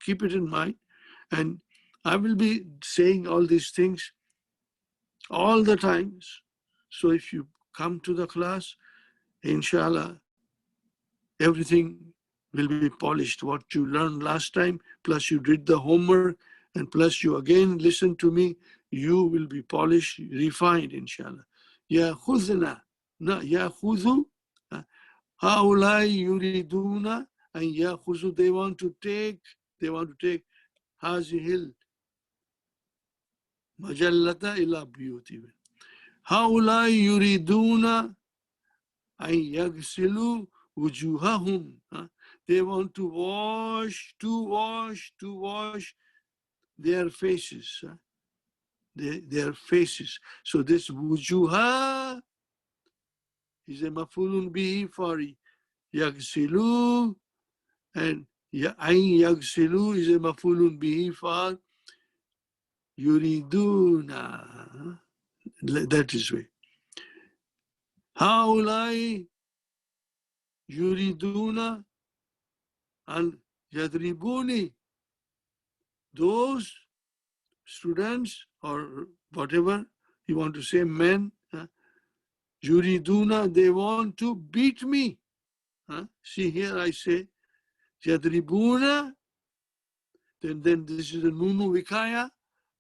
Keep it in mind. And I will be saying all these things all the times. So if you come to the class, inshallah, everything will be polished. What you learned last time, plus you did the homework, and plus you again listen to me, you will be polished, refined, inshallah. Ya khuzna, na ya khuzu, haulai yuriduna, and ya khuzu, they want to take hazihil majallata ila buyutihim. Haulai yuriduna an yagsilu wujuhahum. They want to wash their faces. Their faces. So this wujuha is a maf'ulun bihi for yagsilu, and an yagsilu is a maf'ulun bihi for yuriduna. That is way. Haulai yuriduna an yadribuni. Those students, or whatever you want to say, men, yuriduna, they want to beat me. See here I say yadribuna, then this is a nunu vikaya,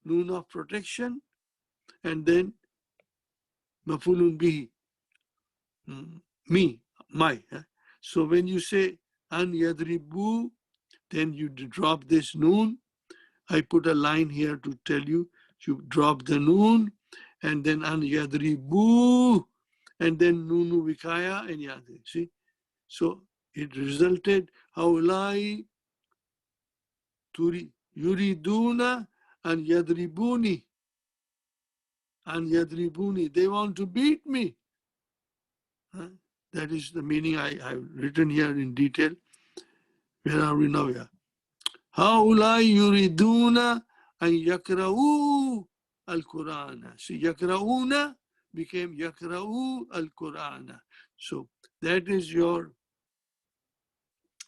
nun of protection, and then maf'ulun bihi, me, my. So when you say an yadribu, then you drop this noon. I put a line here to tell you, you drop the noon, and then an yadribu, and then nunu vikaya and yadri. See? So it resulted, haulai yuriduna an yadribuni. An yadribuni, they want to beat me. That is the meaning I've written here in detail. Where are we now? Haulai yuriduna an yakra'u al-Qur'ana. See, yakra'una became yakra'u al-Qur'ana. So that is your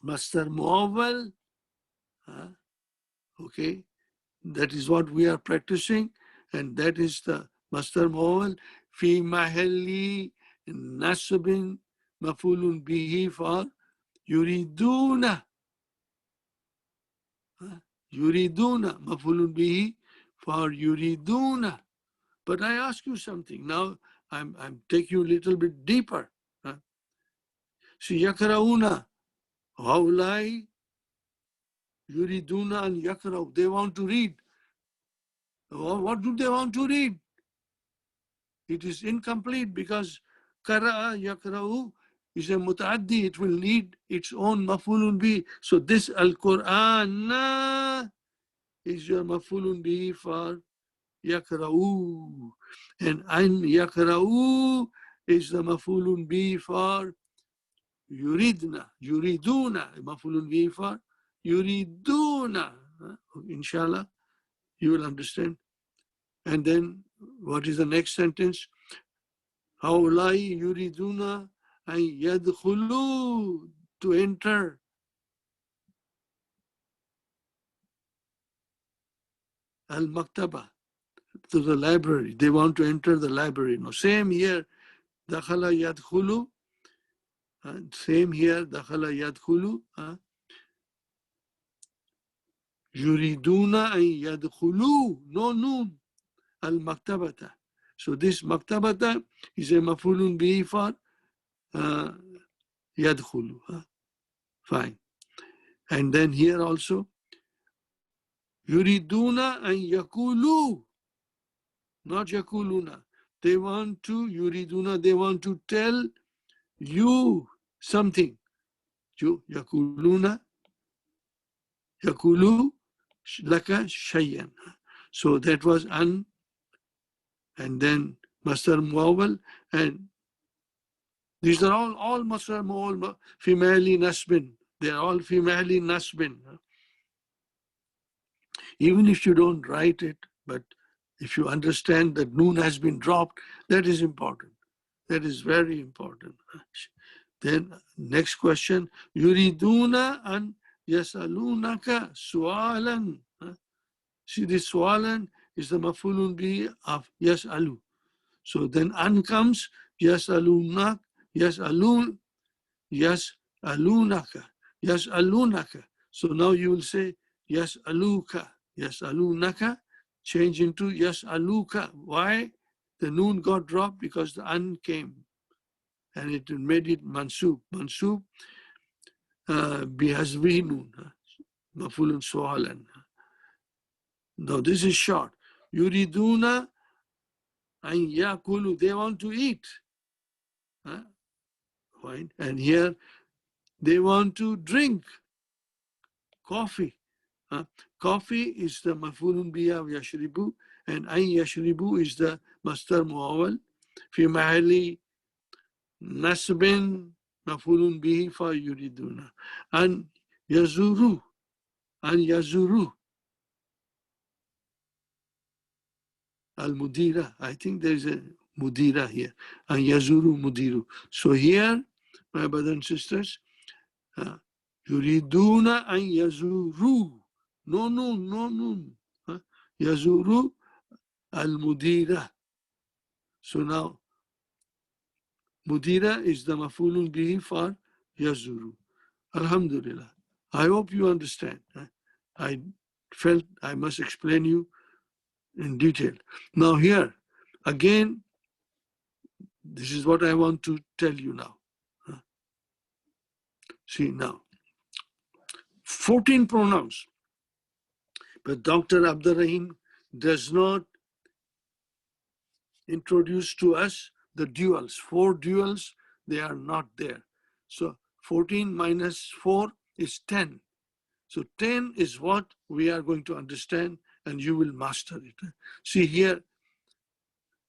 masdar muawwal. Okay, that is what we are practicing, and that is the masdar muawwal fi mahalli nasbin maf'ulun bihi for yuriduna. Yuriduna, maf'ulun bihi for yuriduna. But I ask you something. Now I'm taking you a little bit deeper. See, yakrauna, haulai yuriduna and yakrau. They want to read. What do they want to read? It is incomplete because kara'a, yakra'u is a mutaaddi. It will need its own maf'ulun bihi. So this al-Qur'an is your maf'ulun bihi for yakra'u. And an yakra'u is the mafulun bi for yuridna, yuriduna, mafulun bi for yuriduna. Inshallah, you will understand. And then what is the next sentence? Haulai yuriduna an yadkhulu, to enter. Al-Maktaba, to the library. They want to enter the library. No, same here. Dakhala yadkhulu. Same here. Dakhala yadkhulu. Yuriduna an yadkhulu. No noon. Al-Maktabata. So this Maktabata is a mafulun bihi for yadkhulu. Fine. And then here also, yuriduna an yakulu. Not yakuluna. They want to, yuriduna, they want to tell you something. Yakuluna, yakulu laka shayyan. So that was an, and then masdar muawwal, and these are all masdar muawwal fi mahalli nasbin. They are all fi mahalli nasbin. Even if you don't write it, but if you understand that noon has been dropped, that is important. That is very important. Then next question, yuriduna an yasalunaka su'alan. See, this su'alan is the mafulun bi of yasalu. So then an comes, yasalunak, yasalun, yasalunaka, yasalunaka. So now you will say yasaluka, yasalunaka, change into yasaluka. Why? The noon got dropped because the an came. And it made it mansub. Mansub bihazbihi noon. Mafulun su'alan. Now this is short. Yuriduna an yakulu. They want to eat. Fine. And here they want to drink coffee. Coffee is the mafulun bihi of yashribu, and an yashribu is the masdar muawwal fi mahalli nasbin mafulun bihi for yuriduna. An yazuru, al-mudira. I think there is a mudira here. An yazuru mudiru. So here, my brothers and sisters, yuriduna an yazuru. No noon. Yazuru al-mudira. So now, mudira is the mafulun bihi for yazuru. Alhamdulillah. I hope you understand. I felt I must explain you in detail. Now here, again, this is what I want to tell you now. See now, 14 pronouns. But Dr. Abdur Rahim does not introduce to us the duals. 4 duals, they are not there. So 14 minus 4 is 10. So 10 is what we are going to understand, and you will master it. See here,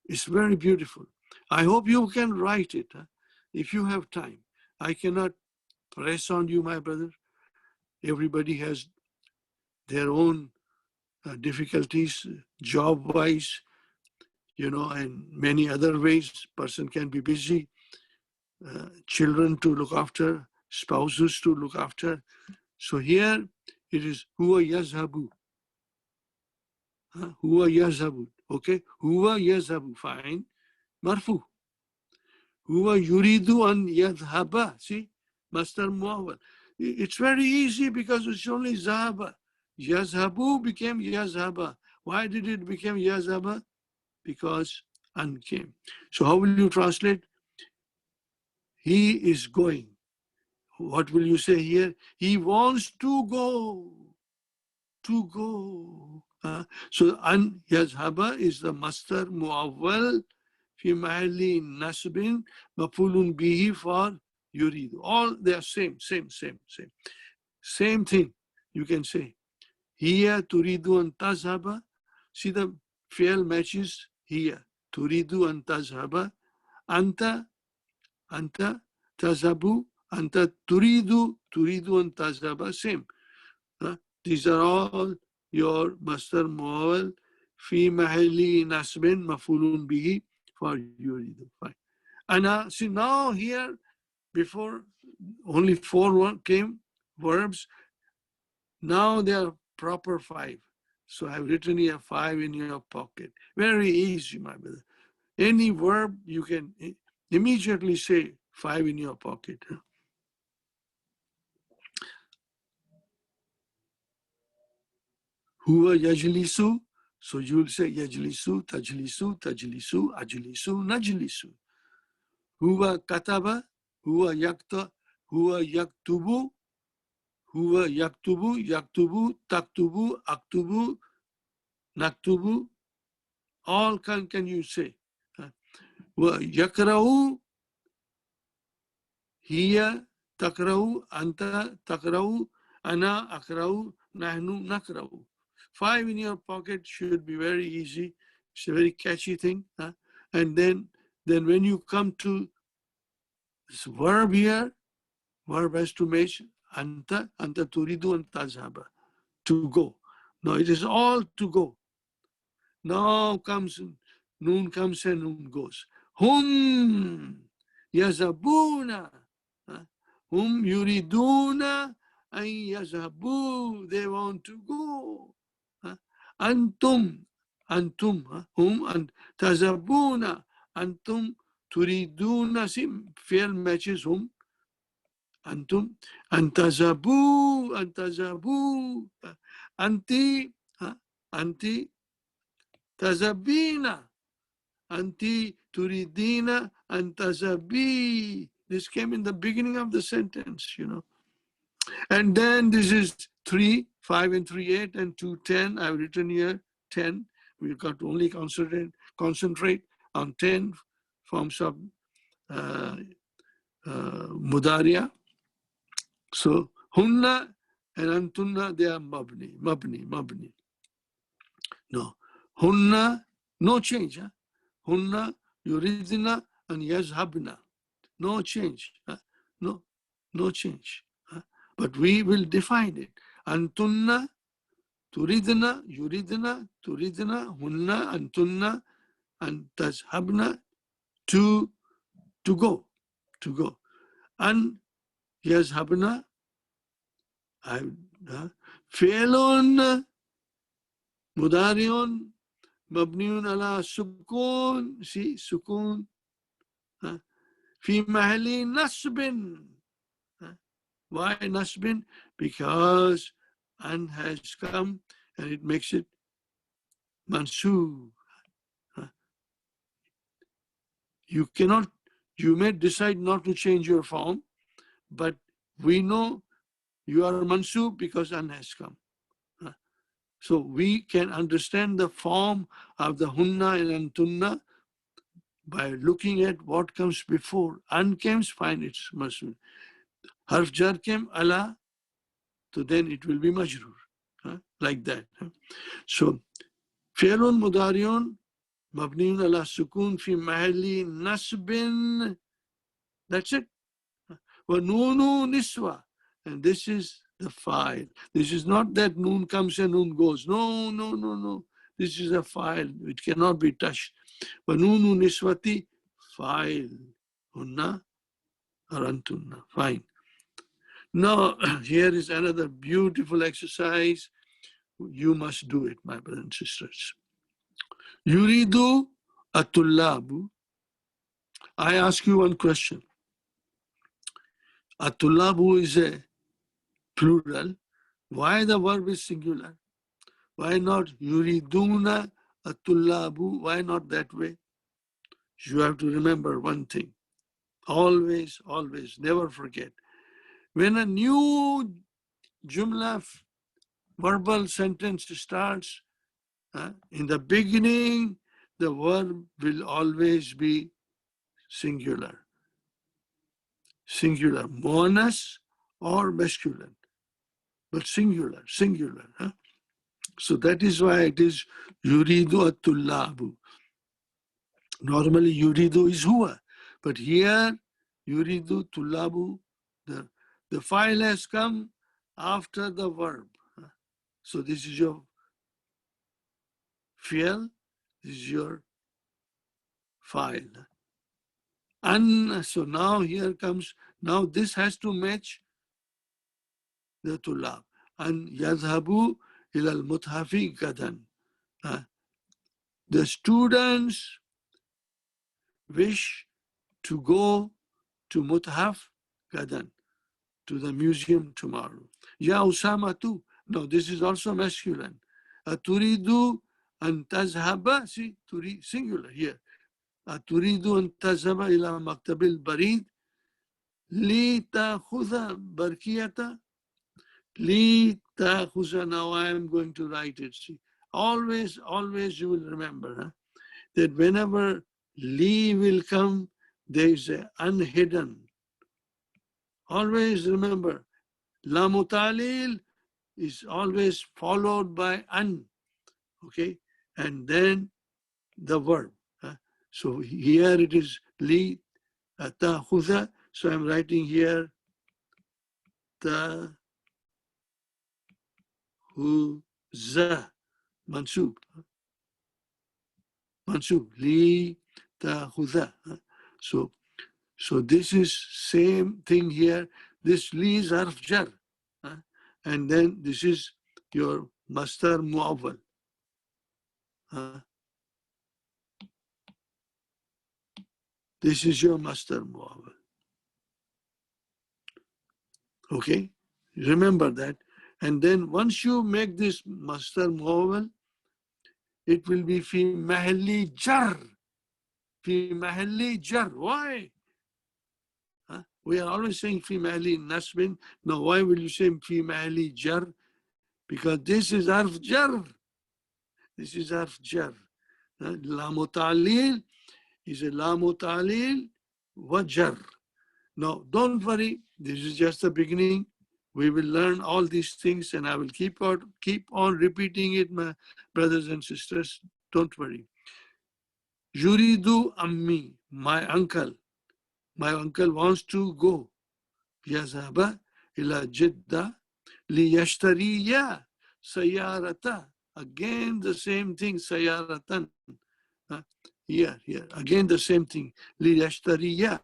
it's very beautiful. I hope you can write it if you have time. I cannot press on you, my brother. Everybody has their own difficulties, job-wise, and many other ways. Person can be busy, children to look after, spouses to look after. So here it is huwa yazhabu. Huwa yazhabu. Okay? Huwa yazhabu. Fine. Marfu. Huwa yuridu an yadhhaba. See? Masdar muawwal. It's very easy because it's only zahaba. Yazhabu became yazhaba. Why did it become yazhaba? Because an came. So how will you translate? He is going. What will you say here? He wants to go. To go. So an yazhaba is the masdar muawwal fi mahalli nasbin mafulun bihi for yuridu. All they are same. Same thing. You can say. Hiya turidu an tazhaba. See the fi'l matches here. turidu an tazhaba, anta tazhabu, anta turidu an tazhaba, same. These are all your masdar muawwal fi mahalli nasbin mafulun bihi for yuridu. Fine. And see now here, before only 4 came verbs, now they are proper 5. So I've written here 5 in your pocket. Very easy, my brother. Any verb you can immediately say 5 in your pocket. Huwa yajlisu, so you'll say yajlisu, tajlisu, ajlisu, najlisu. Huwa kataba, huwa yaktubu, taktubu, aktubu, naktubu. All can you say? Yakra'u, hiya takra'u, anta takra'u, ana akra'u, nahnu nakra'u. 5 in your pocket should be very easy. It's a very catchy thing. And then when you come to this verb here, verb has to match anta turidu an tazhaba, to go. No, it is all to go. Now comes noon comes and noon goes. Hum yazabuna, hum yuriduna an yazhabu. They want to go. Antum, hum and tazabuna, antum turiduna. See, fi'l matches hum. Antum, antazabu, anti, anti, tazabina, anti turidina, antazabi. This came in the beginning of the sentence, you know. And then this is 3, 5 and 3, 8 and 2, 10. I've written here 10. We've got to only concentrate on 10 forms of mudaria. So hunna and antunna, they are mabni. No, hunna, no change. Hunna, yuridna and yazhabna, no change. No change. But we will define it. Antunna, turidna, yuridna, hunna, antunna, and tazhabna, to go. And yazhabna, fi'lun mudari'un mabniun ala sukun. See, sukun. Fi mahalli nasbin. Why nasbin? Because an has come and it makes it mansub. You may decide not to change your form, but we know you are mansub because an has come. So we can understand the form of the hunna and antunna by looking at what comes before. An comes, fine, it's mansub. Harf jar came, ala, so then it will be majroor, like that. So, fi'lun mudari'un mabniun ala sukun fi mahalli nasbin. That's it. Wa noonu niswa. And this is the file. This is not that noon comes and noon goes. No. This is a file. It cannot be touched. Wa noonu niswati, file. Hunna or antunna. Fine. Now, here is another beautiful exercise. You must do it, my brothers and sisters. Yuridu atullabu. I ask you one question. Atullabu is a plural. Why the verb is singular? Why not yuriduna atullabu? Why not that way? You have to remember one thing. Always, never forget. When a new jumla, verbal sentence starts, in the beginning, the verb will always be singular. Singular, monas or masculine, but singular. So that is why it is yuridu atullabu. Normally yuridu is huwa, but here yuridu tulabu, the file has come after the verb. So this is your fi'l, this is your file. And so now here comes, now this has to match the tulab. And yadhabu ilal muthafi gadan. The students wish to go to muthaf gadan, to the museum tomorrow. Ya Usama too. No, this is also masculine. Turidu an tazhaba, see, singular here. Turidu an tazhaba ila maktabil barid li ta'khudha barkiyata li ta'khudha. Now I am going to write it. See, always you will remember that whenever li will come, there is an unhidden. Always remember, la mutalil is always followed by an, okay, and then the verb. So here it is li ta'khudha. So I'm writing here ta'khudha mansub. Mansub li ta'khudha. So this is same thing here. This li is harf jar. And then this is your masdar mu'awwal. This is your masdar mu'awwal. Okay, remember that. And then once you make this masdar mu'awwal, it will be fi mahalli jar. Fi mahalli jar. Why? We are always saying fi mahalli nasbin. Now why will you say fi mahalli jar? Because this is harf jar. This is harf jar. La mutalil is a la mutalil wa jar. Now, don't worry. This is just the beginning. We will learn all these things, and I will keep on repeating it, my brothers and sisters. Don't worry. Yuridu ammi, my uncle. My uncle wants to go. Yazhaba ila Jeddah liyashtariya sayarata. Again the same thing, sayaratan. Here. Again the same thing. Liyashtariya.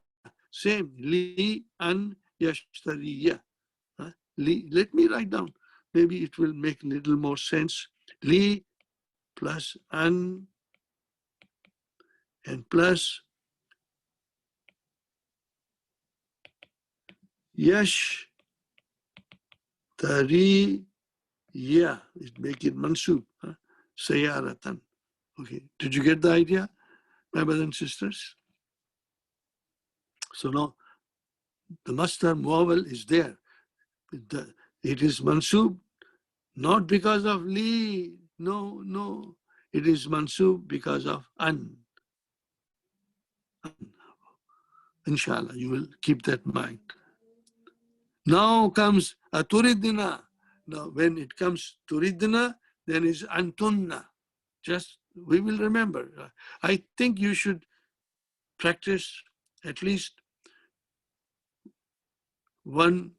Same. Li an yashtariya. Let me write down. Maybe it will make a little more sense. Li plus an and plus yash tari ya. Make it mansub. Sayaratan. Okay. Did you get the idea, my brothers and sisters? So now the masdar mu'awwal is there. It is mansub not because of li. No. It is mansub because of an. Inshallah, you will keep that in mind. Now comes turidna. Now when it comes turidna, then is antunna. Just we will remember. I think you should practice at least one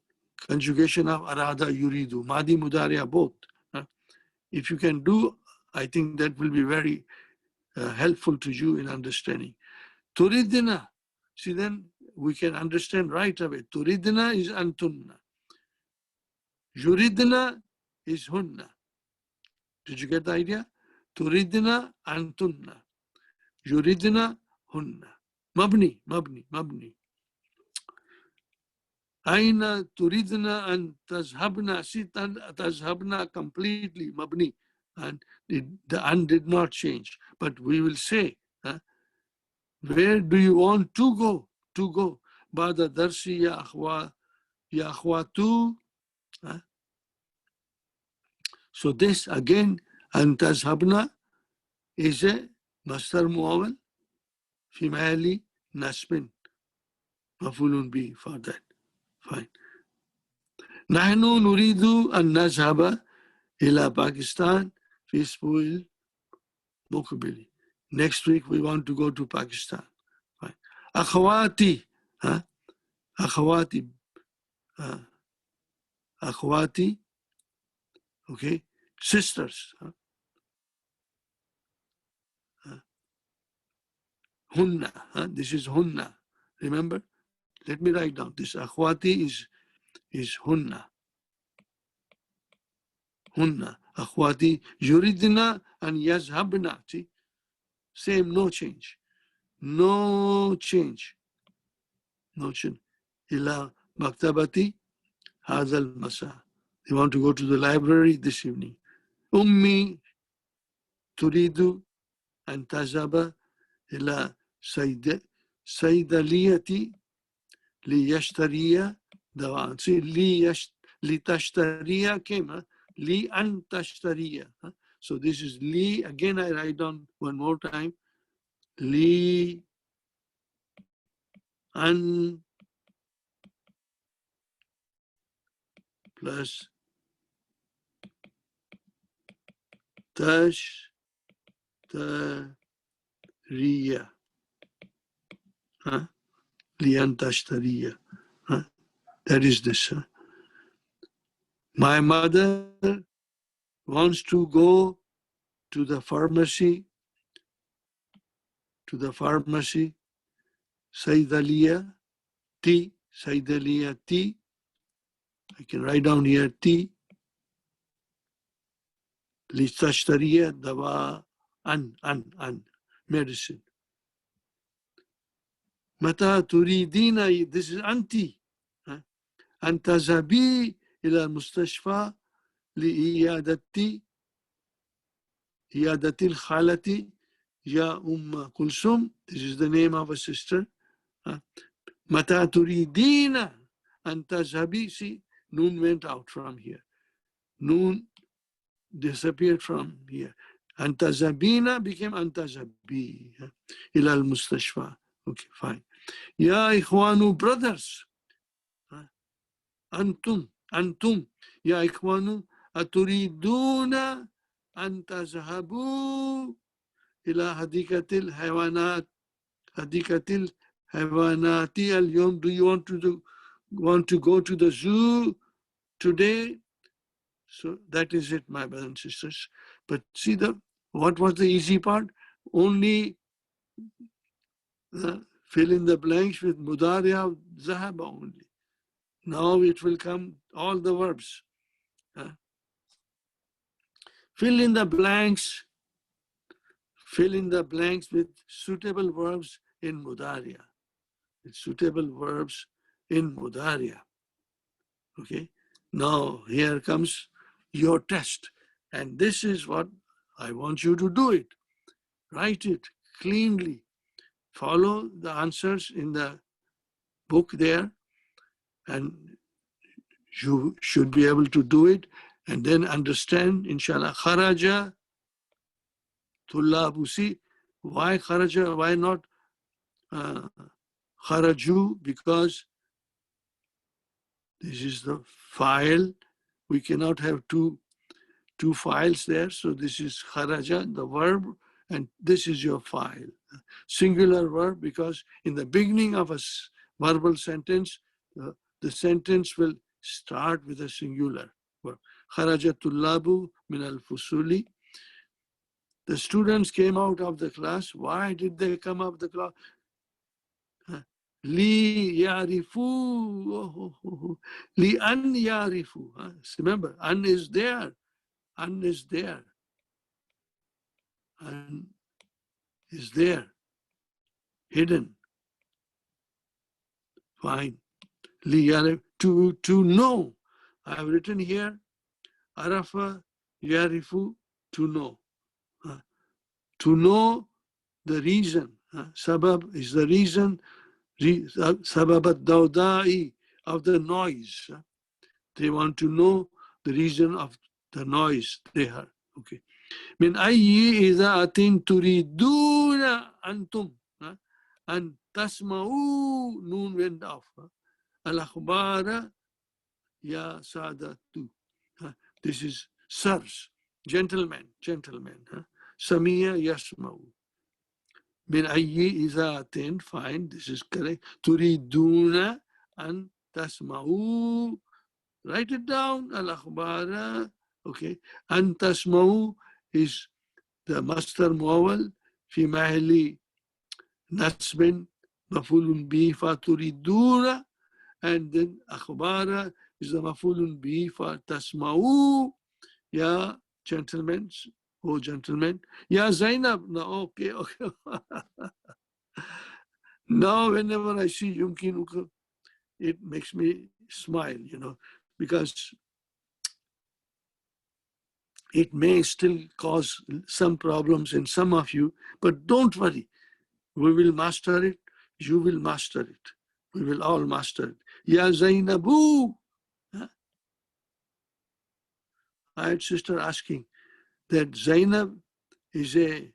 conjugation of arada yuridu, madi mudariya both. If you can do, I think that will be very helpful to you in understanding. Turidna, see then we can understand right away. Turidna is antunna. Yuridna is hunna. Did you get the idea? Turidna antunna. Yuridna hunna. Mabni. Aina turidna and tazhabna. See, tazhabna completely mabni. And the an did not change. But we will say, where do you want to go? To go. Bada darsi ya akhwatu. So this again, an tazhabna is a masdar mu'awwal fi mahalli nasbin. Maf'ulun bi for that. Fine. Nahnu nuridu an nazhaba ila Pakistan fi isbu'il muqbili. Next week, we want to go to Pakistan. Fine. Akhawati. Huh? Akhawati. Akhawati. Okay. Sisters. Hunna. This is hunna. Remember? Let me write down. This akhwati is hunna. Hunna. Akhwati yuridna and yazhabna. See? Same, no change. No change. No change. Ila maktabati hazal masa. They want to go to the library this evening. Ummi turidu an tazaba ila saydaliyati liyashtariya dawan. See, litashtariya came. Li an tashtariya. So this is li. Again, I write down one more time. Li an plus tashtariya. Li an tashtariya. That is this. My mother wants to go to the pharmacy, Saydaliya T, Saydaliya T. I can write down here T. Litashtariya dawa an, medicine. Mata turidina, this is anti. Antazabi ila mustashfa li'iyadatil khalati ya Kulsum. This is the name of a sister. Mata turidina antazabi. See, Noon went out from here. Noon disappeared from here. Antazabina became antazabi. Ila al-mustashfa. Okay, fine. Ya ikhwanu, brothers. Antum. Ya ikhwanu, aturiduna an tazhabu ila hadikatil haywanat. Hadikatil haywanati al-yawm. Do you want to go to the zoo today? So that is it, my brothers and sisters. But see, what was the easy part? Only fill in the blanks with mudariya zahaba only. Now it will come all the verbs. Fill in the blanks with suitable verbs in mudariya. Okay. Now here comes your test. And this is what I want you to do it. Write it cleanly. Follow the answers in the book there. And you should be able to do it. And then understand, inshallah, kharaja tullabu. See, why kharaja? Why not kharaju? Because this is the file. We cannot have two files there. So this is kharaja, the verb, and this is your file. Singular verb, because in the beginning of a verbal sentence, the sentence will start with a singular verb. Kharaja tullabu min al-fusuli. The students came out of the class. Why did they come out of the class? Li yarifu. Li an yarifu. Remember, an is there. An is there. An is there. Hidden. Fine. Li yarif. To know. I have written here. Arafa yarifu. To know. To know the reason. Sabab is the reason. Sabab ad-dawda'i, of the noise. They want to know the reason of the noise they heard. Okay. Min ayyi idha'atin turiduna antum an tasma'u. Noon went off. Al-akhbara ya sadatu. This is sirs, gentlemen. Samiya yasma'u. min ayyi izatin, fine, this is correct. Turiduna an tasma'u, write it down, al-akhbara, okay. An tasma'u is the masdar muawwal fi mahalli nasbin maf'ulun bi fa turiduna, and then akhbara is the maf'ulun bi fa tasma'u, ya gentlemen, oh gentlemen, ya Zainab, no, okay, okay. Now whenever I see yumkinuka, it makes me smile, because it may still cause some problems in some of you, but don't worry. We will master it. You will master it. We will all master it. Ya Zainabu. I had sister asking that Zainab is a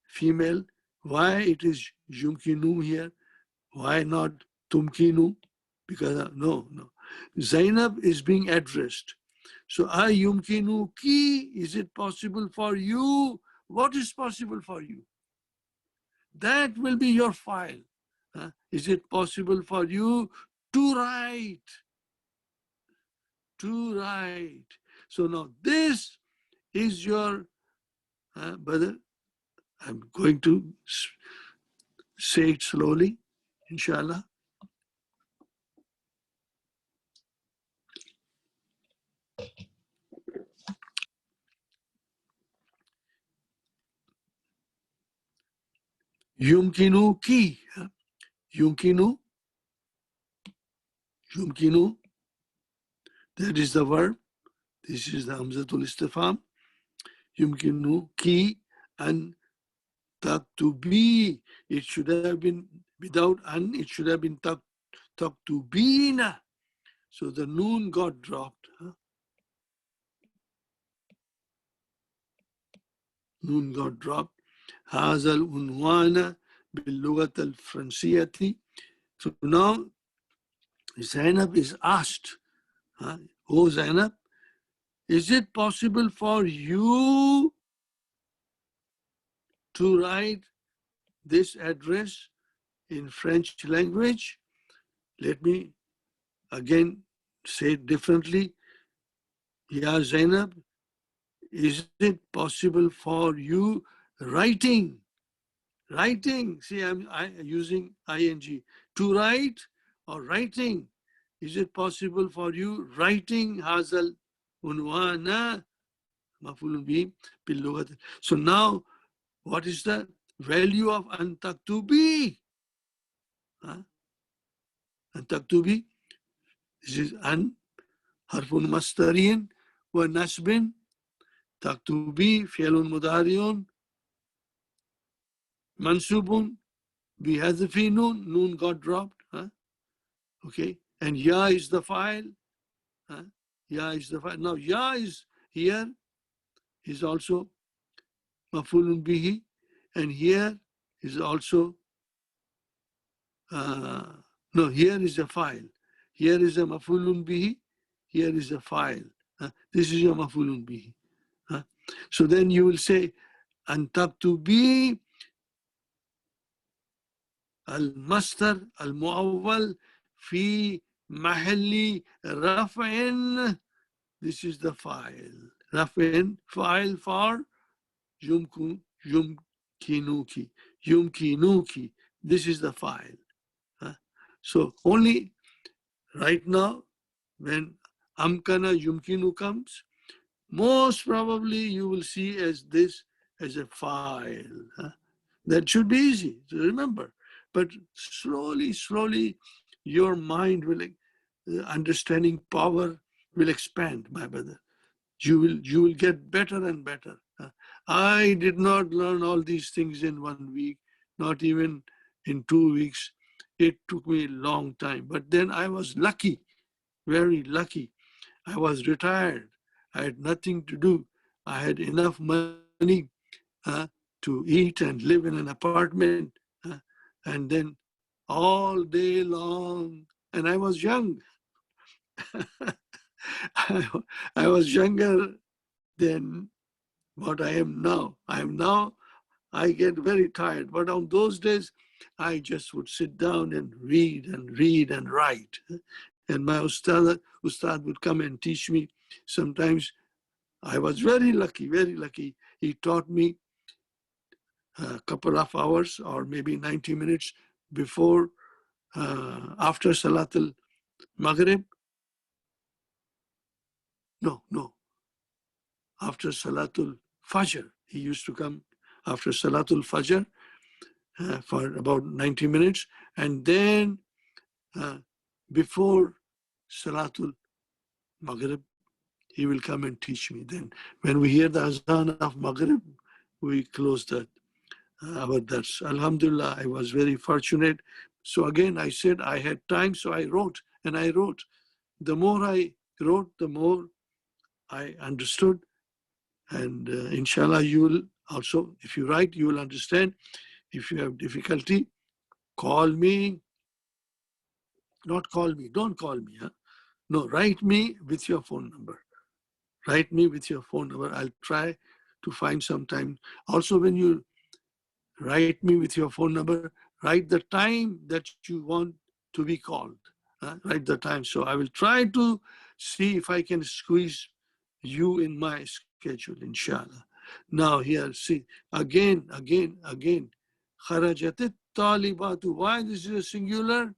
female. Why it is Yumkinu here? Why not Tumkinu? Because no. Zainab is being addressed. So Yumkinu ki, is it possible for you? What is possible for you? That will be your file. Is it possible for you to write? To write. So now this is your, brother, I'm going to say it slowly, inshallah. Yumkinu ki. Yumkinu. Yumkinu. That is the verb. This is the Hamzatul Istifham. Yumkinu ki an taktubi. It should have been without an, it should have been taktubina. So the noon got dropped. Noon got dropped. هذا العنوان باللغة الفرنسية. So now Zainab is asked, oh Zainab, is it possible for you to write this address in French language? Let me again say it differently. Ya Zainab, is it possible for you writing? See, I'm using ing. To write or writing. Is it possible for you writing hazal unwana maf'ulun bihi bil lughat? So now, what is the value of an taktubi? An taktubi. This is an harfun masdariyin wa nasbin. Taktubi fi'lun mudari'un mansubun bihadfi nun. Nun got dropped. Okay, and ya is the file. Ya is the file. Now ya is here is also maf'ulun bihi, and here is also no, here is a file. Here is a maf'ulun bihi. Here is a file. This is your maf'ulun bihi. So then you will say an taktubi al-masdar al-mu'awwal fi mahalli raf'in. This is the file. Raf'in, file for yumkinuki. Yumkinuki. This is the file. So only right now, when amkana yumkinu comes, most probably you will see as this as a file. That should be easy to remember. But slowly, your mind will, understanding power will expand, my brother. You will get better and better. I did not learn all these things in 1 week, not even in 2 weeks. It took me a long time. But then I was lucky, very lucky. I was retired. I had nothing to do. I had enough money to eat and live in an apartment. And then all day long, and I was young. I was younger than what I am now. I am now I get very tired. But on those days, I just would sit down and read and read and write. And my ustad would come and teach me. Sometimes I was very lucky, very lucky. He taught me a couple of hours or maybe 90 minutes before, after Salatul Maghrib. No, after Salatul Fajr. He used to come after Salatul Fajr for about 90 minutes. And then before Salatul Maghrib, he will come and teach me. Then when we hear the Azan of Maghrib, we close that. Our dars. Alhamdulillah, I was very fortunate. So again, I said I had time, so I wrote, and I wrote. The more I wrote, the more I understood. And inshallah, you will also, if you write, you will understand. If you have difficulty, call me. Not call me, don't call me. Huh? No, write me with your phone number. Write me with your phone number. I'll try to find some time. Also, when you write me with your phone number, write the time that you want to be called. Write the time. So I will try to see if I can squeeze you in my schedule, inshallah. Now here, see, again. Kharajat talibatu. Why this is a singular?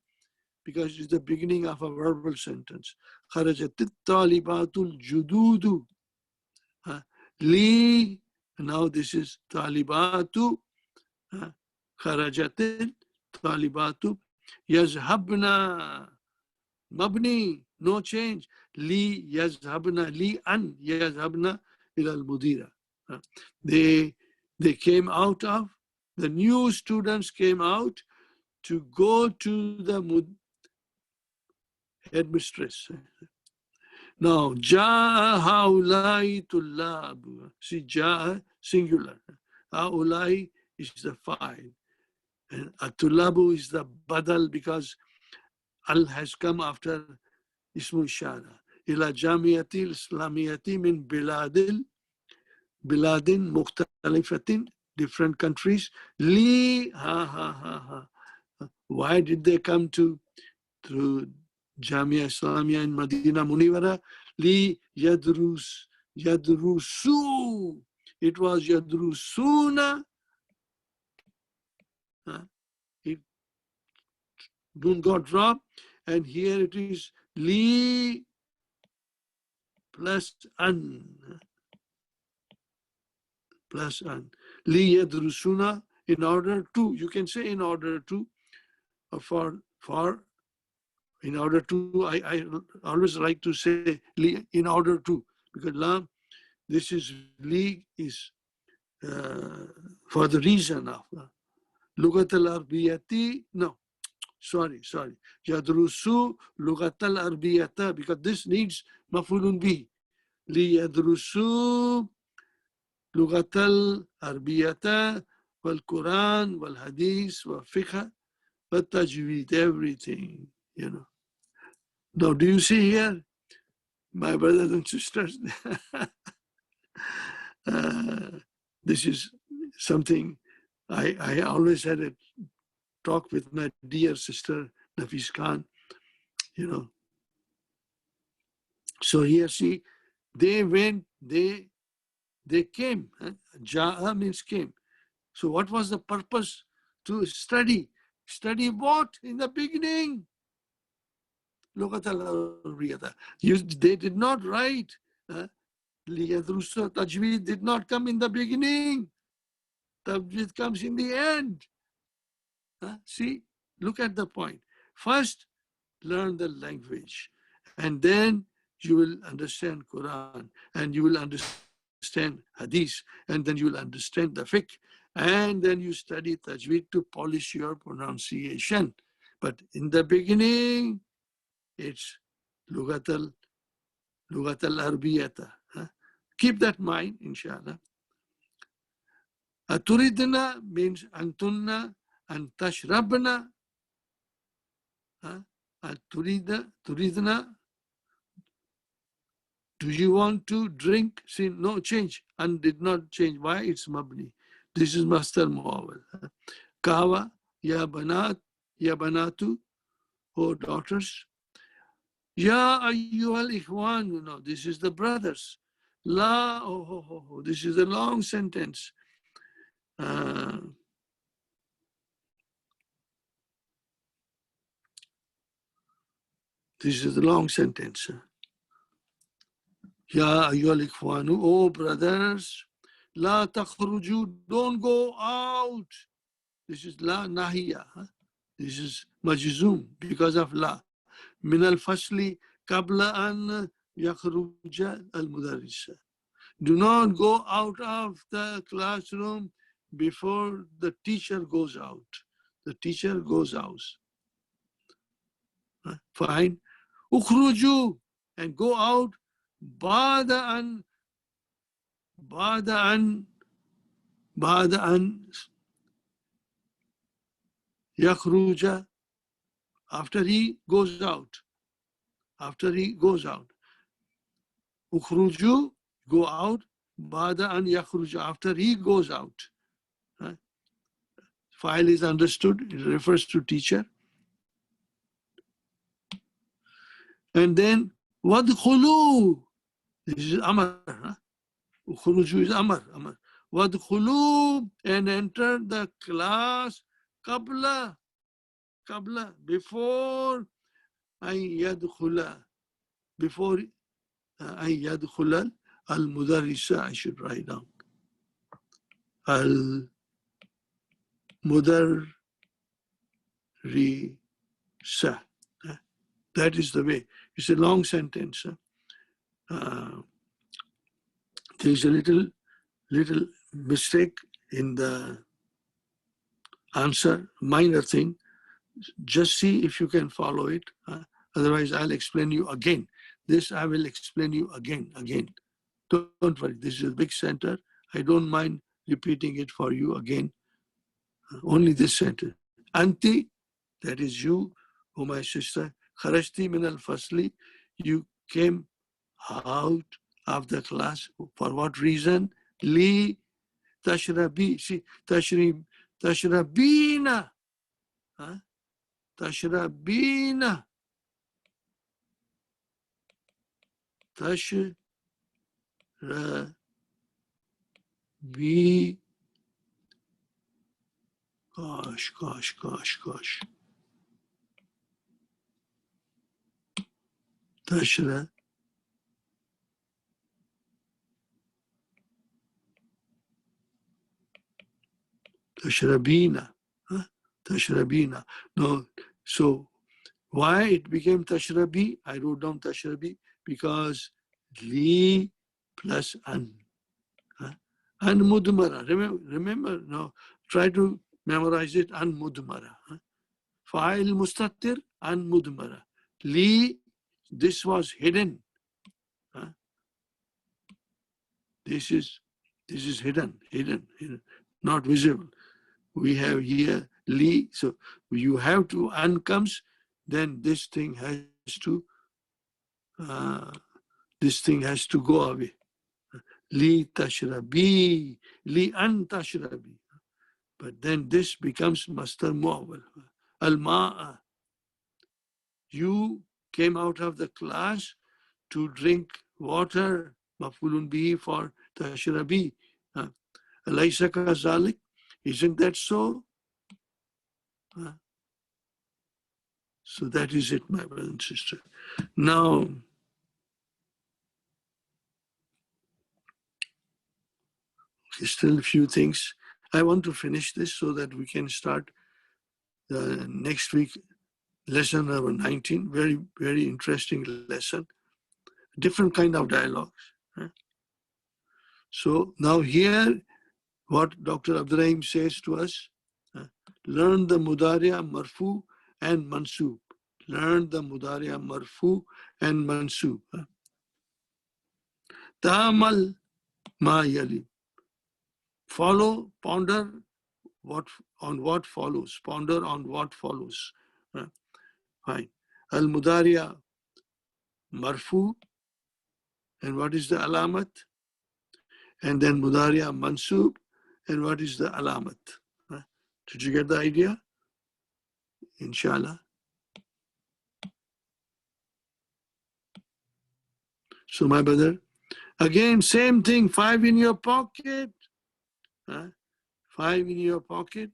Because it's the beginning of a verbal sentence. Kharajat talibatul jududu. Li, now this is talibatu. Kharajat talibatu. Yazhabna. Mabni, no change. Li yazhabna, li an yazhabna ilal mudira. They came out of, the new students came out to go to the headmistress. Now, ja'a haulai tullab. See, ja'a, singular. Haulai is the fa'il. And atulabu is the badal because al has come after ismu ishara. Ila jamiyati islamiyati min biladin mukhtalifatin, different countries. Li, Why did they come to Jamia Islamia in Madina Munawwara? Li yadrusu. It was yadrusuna. It got dropped, and here it is li plus an. Plus an. Li yadrusuna, in order to. You can say in order to, or for. In order to, I always like to say li, in order to, because lam, this is li is for the reason of lugat al-arbiyati. No, sorry. Yadrusu lugat al-arbiyata, because this needs mafulun bi. Li yadrusu lugat al-arbiyata wal Quran wal hadith wal fiqh wal tajweed, everything, you know. Now, do you see here, my brothers and sisters? This is something I always had a talk with my dear sister, Nafis Khan, you know. So here, see, they went, they came. Ja'a means came. So what was the purpose? To study. Study what in the beginning? They did not write. Tajweed did not come in the beginning. Tajweed comes in the end. See, look at the point. First, learn the language, and then you will understand Quran, and you will understand Hadith, and then you will understand the fiqh, and then you study Tajweed to polish your pronunciation. But in the beginning, it's lugat al-arbiyata. Keep that in mind, inshallah. Turidna means antunna and tashrabna. Turidna, do you want to drink? See, no change. And did not change. Why? It's mabni. This is Mastar Muawwal. Kawa, ya banat, ya banatu, oh daughters. Ya ayyuhal ikhwan, this is the brothers. La, this is a long sentence. This is a long sentence. Ya ayyuhal ikhwanu, oh brothers. La takhruju, don't go out. This is la nahiya. This is majzum because of la. Min al-fasli qabla an yakhruja al-mudarrisa. Do not go out of the classroom before the teacher goes out. The teacher goes out. Fine. Ukhruju, and go out. Ba'da an yakhruja, after he goes out. After he goes out. Ukhruju, go out. Ba'da an yakhruja, after he goes out. File is understood. It refers to teacher. And then wadkhulu. This is amar. Ukhruju is amar. Wadkhulu, and enter the class qabla, before an yadkhula, before an yadkhula al-mudarrisa. I should write down al-mudarrisa. That is the way. It's a long sentence. There's a little mistake in the answer, minor thing. Just see if you can follow it. Otherwise, I'll explain you again. This I will explain you again. Don't worry. This is a big center. I don't mind repeating it for you again. Only this sentence. Anti, that is you, oh my sister. Kharajti min al-fasli, you came out of the class. For what reason? Li tashrabi. See, tashrabina. Tashrabina. Tashrabi. Gosh. Tashrabina. Tashrabina. No. So why it became tashrabi? I wrote down tashrabi because li plus an. An mudmara. Remember? No. Try to memorize it. An mudmara. Fa'il mustatir an mudmara. Li, this was hidden. This is hidden, not visible. We have here li, so you have to an comes, then this thing has to go away. Li tashrabi, li an tashrabi. But then this becomes Mastar Muawwal. Al-ma'a. You came out of the class to drink water. Maf'ulun bihi for tashrabi. Alaysa kazalik? Isn't that so? So that is it, my brother and sister. Now, still a few things. I want to finish this so that we can start next week, lesson number 19. Very, very interesting lesson. Different kind of dialogues. So now here, what Dr. Abdurrahim says to us, learn the Mudariya, Marfu and Mansub. Learn the Mudariya, Marfu and Mansub. Ta'amal ma yali. Follow, ponder on what follows. Ponder on what follows. Fine. Al-Mudariya, Marfu. And what is the alamat? And then Mudariya, Mansub. and what is the alamat. Did you get the idea? Inshallah. So my brother, again, same thing, 5 in your pocket. 5 in your pocket.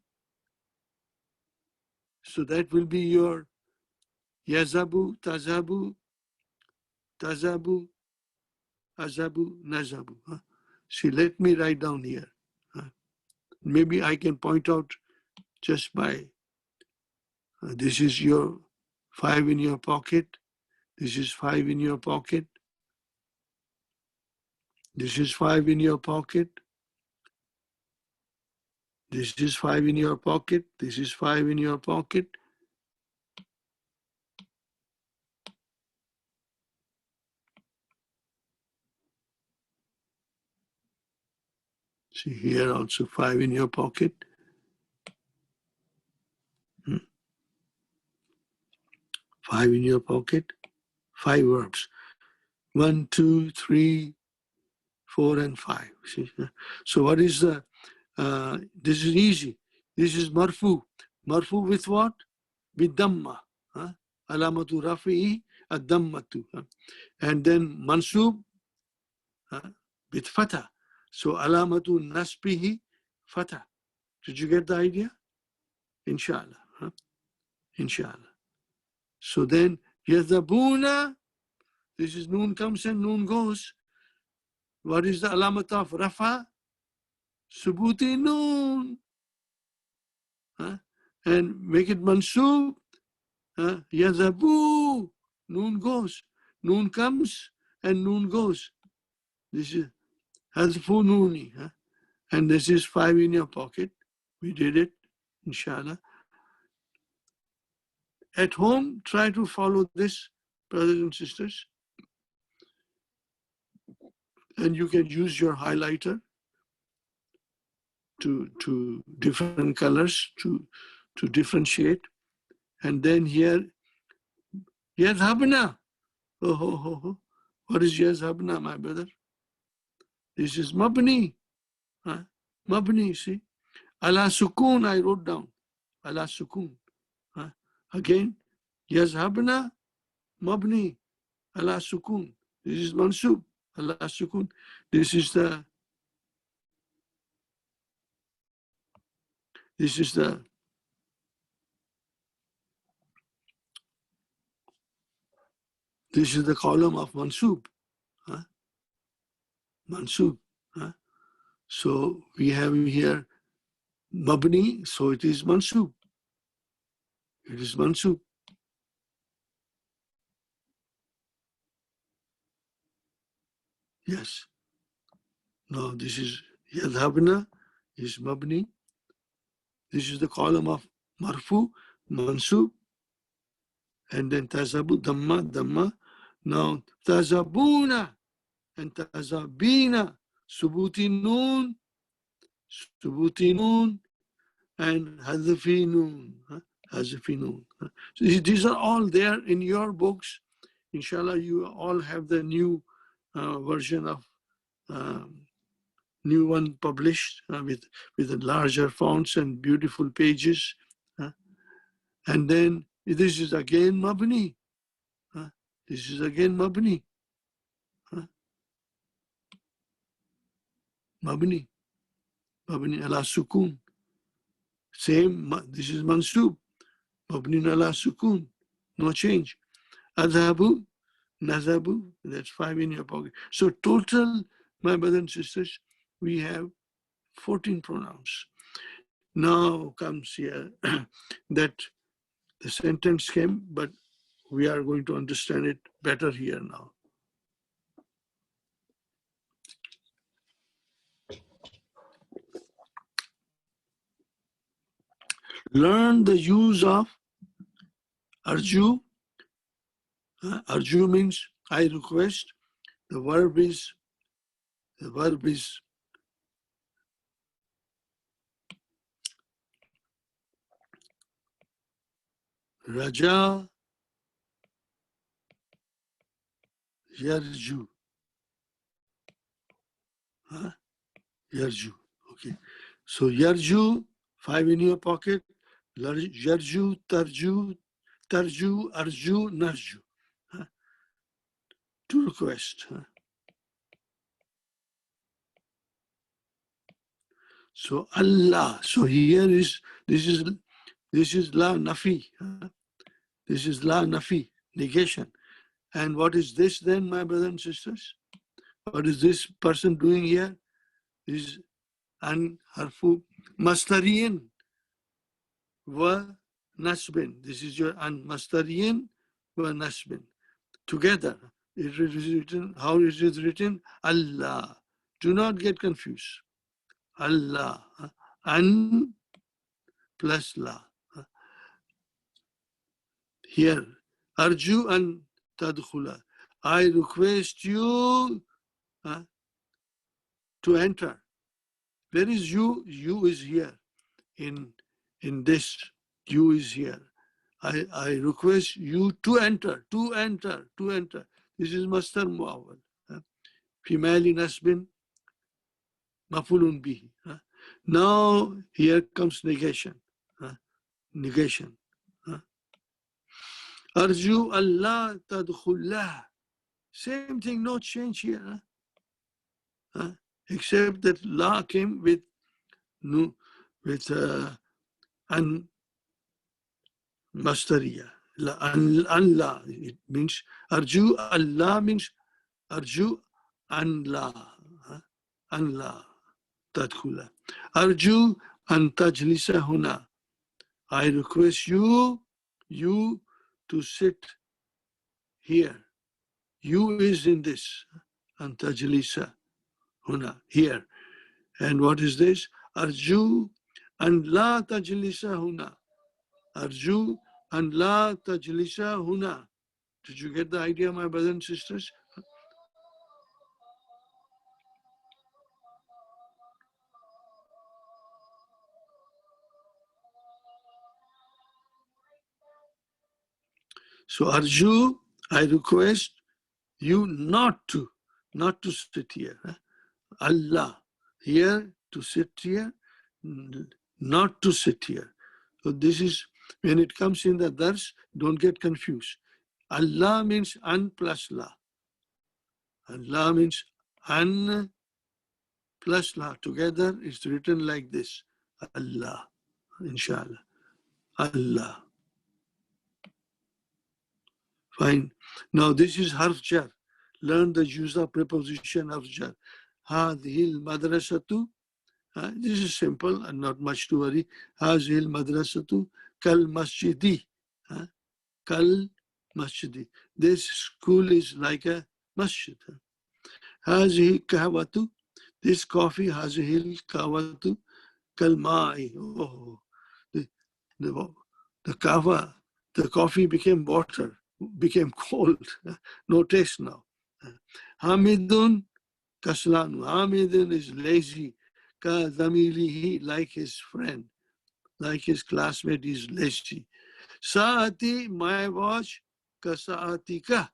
So that will be your yazabu, tazabu, tazabu, azabu, nazabu. See, let me write down here. Maybe I can point out just by, this is your 5 in your pocket. This is 5 in your pocket. This is 5 in your pocket. This is 5 in your pocket. This is 5 in your pocket. See here also 5 in your pocket. 5 in your pocket. 5 verbs. 1, 2, 3, 4, and 5. See? So what is the, this is easy. This is marfu. Marfu with what? With damma. Alamatu rafi'i ad-dammatu. And then mansub with fatah. So alamatu nasbihi fatah. Did you get the idea? Inshallah. Inshallah. So then yadhabuna, this is noon comes and noon goes. What is the alamat of rafa? Subuti noon. And make it mansub. Yadhabu. Noon goes. Noon comes and noon goes. This is hadfu nooni. And this is 5 in your pocket. We did it, inshallah. At home, try to follow this, brothers and sisters. And you can use your highlighter to different colors to differentiate. And then here, yadhabna. Oh. What is yadhabna, my brother? This is mabni. Mabni, see? Ala sukun, I wrote down. Ala sukun. Again, yazhabna, mabni, ala sukun. This is mansub, ala sukun. This is the column of mansub. Mansub. So we have here mabni, so it is mansub. It is mansub. Yes. Now this is yadhabna, is mabni. This is the column of marfu, mansub, and then tazabu, damma. Now tazabuna and tazabina, subuti noon, and hadfi noon. So these are all there in your books. Inshallah, you all have the new version of new one published with the larger fonts and beautiful pages. And then this is again mabni. This is again mabni. Mabni ala sukun. Same, this is mansub. Mabni ala sukun. No change. Adhabu, nazabu, that's 5 in your pocket. So total, my brothers and sisters, we have 14 pronouns. Now comes here that the sentence came, but we are going to understand it better here now. Learn the use of arju. Arju means I request. The verb is raja yarju. Yarju. Okay. So yarju, 5 in your pocket. Yarju, tarju, arju, narju. To request. So Allah. So here is this is la nafi. This is la nafi, negation. And what is this then, my brothers and sisters? What is this person doing here? Is an harfu mastariyin wa nasbin. This is your an mastariyin wa nasbin. Together, it is written, how is it written? Allah. Do not get confused. Allah. An plus la. Here, arju an tadkhula. I request you to enter. Where is you? You is here. In this, you is here. I request you to enter, to enter, to enter. This is Mastar Muawwal. Female nasbin, mafulun bihi. Now here comes negation. Negation. Arju Allah tadkhullah. Same thing, no change here. Except that la came with an mastariya. An la. It means arju Allah means arju an la. An la tadkhula. Arju an tajlisa huna. I request you to sit here. You is in this. An tajlisa huna. Here. And what is this? Arju an la tajlisa huna. Arju an la tajlisa huna. Did you get the idea, my brothers and sisters? So Arju, I request you not to sit here. Allah, here to sit here, not to sit here. So this is, when it comes in the dars, don't get confused. Allah means an plus la. Allah means an plus la. Together it's written like this. Allah, inshallah. Allah. Fine. Now this is harf jar. Learn the use of preposition harf jar. Hadhil madrasatu. This is simple and not much to worry. Hadhil madrasatu kal masjidi. Kal masjidi. This school is like a masjid. Hadhi kahwatu. This coffee, hadhil kahwatu kal ma'i. Oh, the kahwa, the coffee became water. Became cold, no taste now. Hamidun kaslanu. Hamidun is lazy. Ka zamilihi, like his friend, like his classmate is lazy. Saati, my watch. Ka saatika.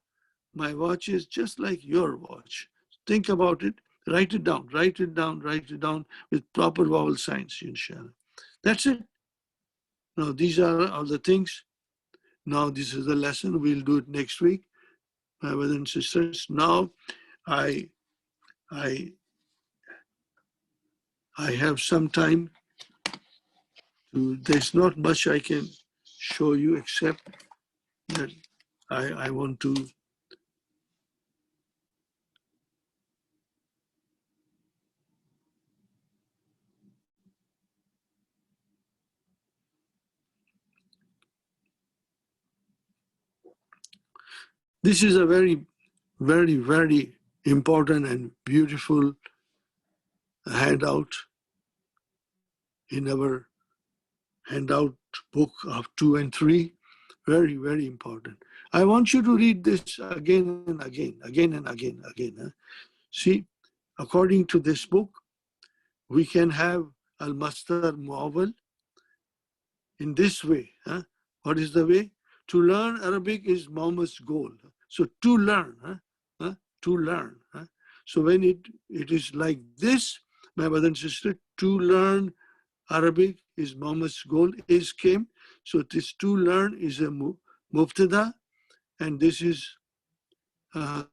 My watch is just like your watch. Think about it. Write it down. Write it down. Write it down with proper vowel signs, inshallah. That's it. Now these are all the things. Now this is the lesson. We'll do it next week, my brothers and sisters. Now I have some time to, there's not much I can show you except that I want to this is a very, very, very important and beautiful handout in our handout book of 2 and 3. Very, very important. I want you to read this again and again, again and again, again. See, according to this book, we can have Al-Mastar Muawwal in this way. What is the way? To learn Arabic is Muhammad's goal. So to learn, to learn. So when it is like this, my brother and sister, to learn Arabic is Muhammad's goal, is came. So this to learn is a mubtada, and this is to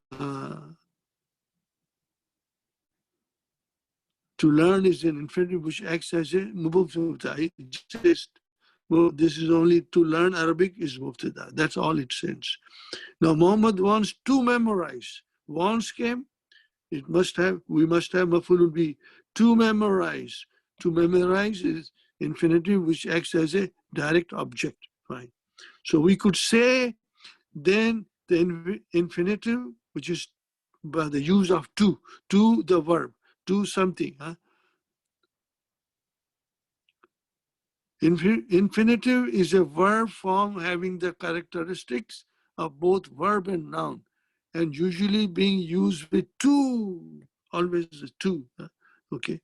learn is an infinitive which acts as a mubtada. This is only to learn Arabic is mubtada. That's all it says. Now Muhammad wants to memorize. Wants came. We must have maf'ulun be to memorize. To memorize is infinitive which acts as a direct object. Fine. So we could say then the infinitive, which is by the use of to the verb, to something. Infinitive is a verb form having the characteristics of both verb and noun, and usually being used with to, always to. Okay.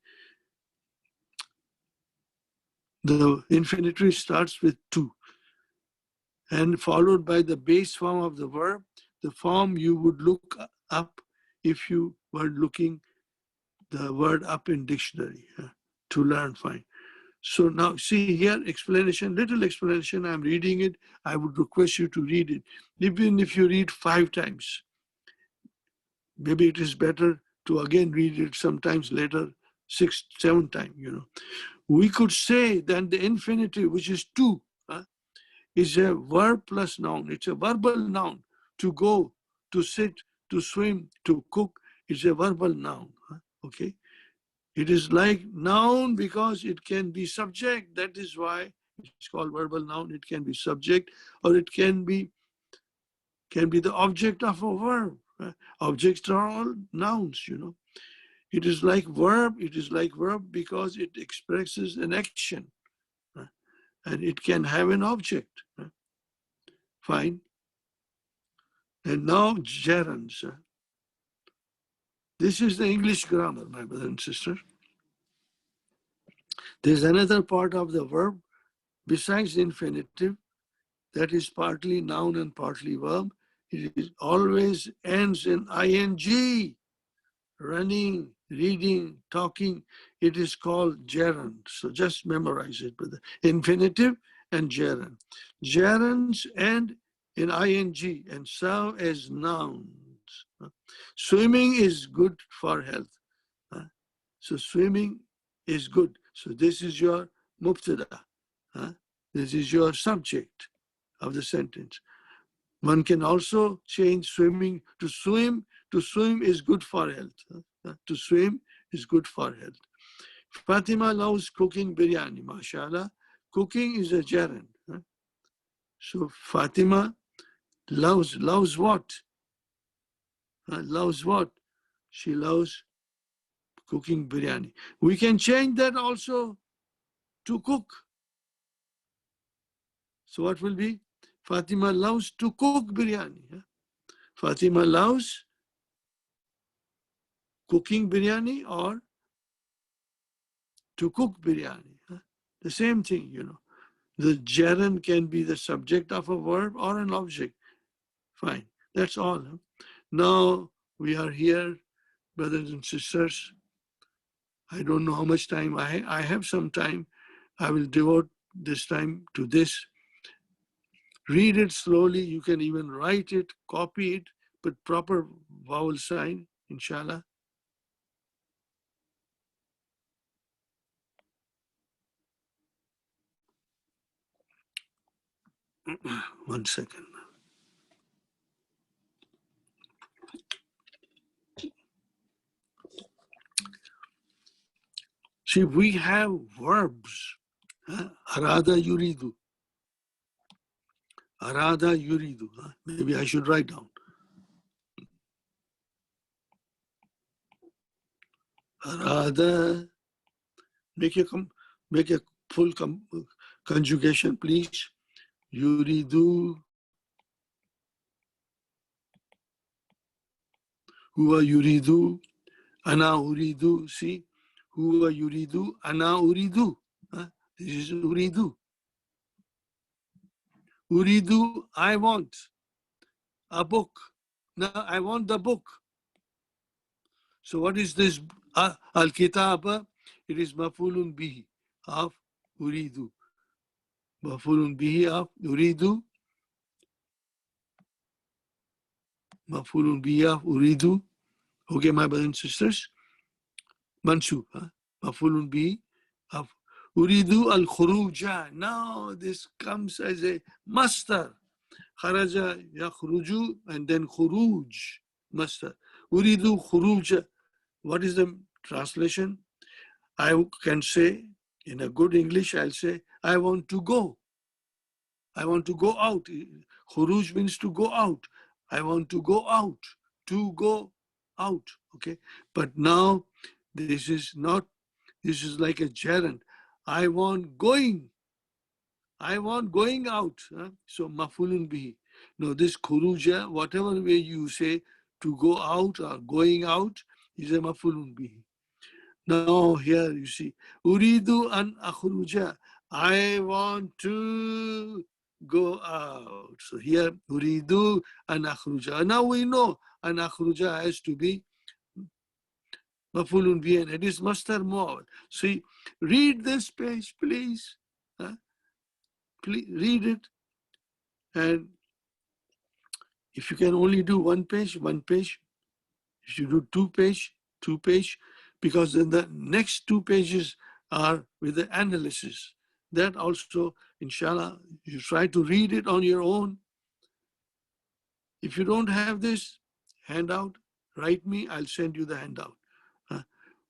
The infinitive starts with to, and followed by the base form of the verb, the form you would look up if you were looking the word up in dictionary. To learn, fine. So now see here, explanation, little explanation, I'm reading it. I would request you to read it. Even if you read 5 times, maybe it is better to again read it sometimes later, 6, 7 times, We could say that the infinitive, which is to, is a verb plus noun. It's a verbal noun. To go, to sit, to swim, to cook, it's a verbal noun. Okay. It is like noun because it can be subject. That is why it's called verbal noun. It can be subject, or it can be the object of a verb. Objects are all nouns, It is like verb. It is like verb because it expresses an action, and it can have an object. Fine. And now gerunds. This is the English grammar, my brother and sister. There's another part of the verb besides the infinitive that is partly noun and partly verb. It is always ends in ing. Running, reading, talking. It is called gerund. So just memorize it, brother. Infinitive and gerund. Gerunds end in ing and serve as nouns. Swimming is good for health. So swimming is good. So this is your mubtada. This is your subject of the sentence. One can also change swimming to swim. To swim is good for health. To swim is good for health. Fatima loves cooking biryani, mashallah. Cooking is a gerund. So Fatima loves what? Loves what? She loves cooking biryani. We can change that also to cook. So what will be? Fatima loves to cook biryani. Fatima loves cooking biryani or to cook biryani. The same thing, The gerund can be the subject of a verb or an object. Fine. That's all. Now we are here, brothers and sisters. I don't know how much time I have some time. I will devote this time to this. Read it slowly. You can even write it, copy it, put proper vowel sign, inshallah. One second. See, we have verbs. Arada yuridu. Arada yuridu. Maybe I should write down. Arada. Make a full conjugation, please. Yuridu. Huwa yuridu. Ana uridu. See? Huwa yuridu. Ana uridu. This is uridu. Uridu, I want a book. Now I want the book. So what is this? Al-kitaba, it is mafulun bihi. of uridu. Maf'ulun bihi of uridu. Maf'ulun bihi of uridu. Okay, my brothers and sisters. Mansub. Maf'ulun bihi of uridu al-khuruja. Now this comes as a master. Kharaja yakhruju and then khuruj. Master. Uridu khuruja. What is the translation? I can say, in a good English, I'll say, I want to go. I want to go out. Khuruj means to go out. I want to go out. To go out. Okay. But now this is not, this is like a gerund. I want going. I want going out. So mafulun bihi. No, this khuruja, whatever way you say to go out or going out, is a mafulun bihi. Now here you see, uridu an akhruja. I want to go out. So here, uridu an akhruja. Now we know an akhruja has to be mafulun bihi, and it is masdar muawwal. See, read this page, please. Please read it. And if you can only do one page, one page. If you do two page, because then the next 2 pages are with the analysis. That also, inshallah, you try to read it on your own. If you don't have this handout, write me, I'll send you the handout.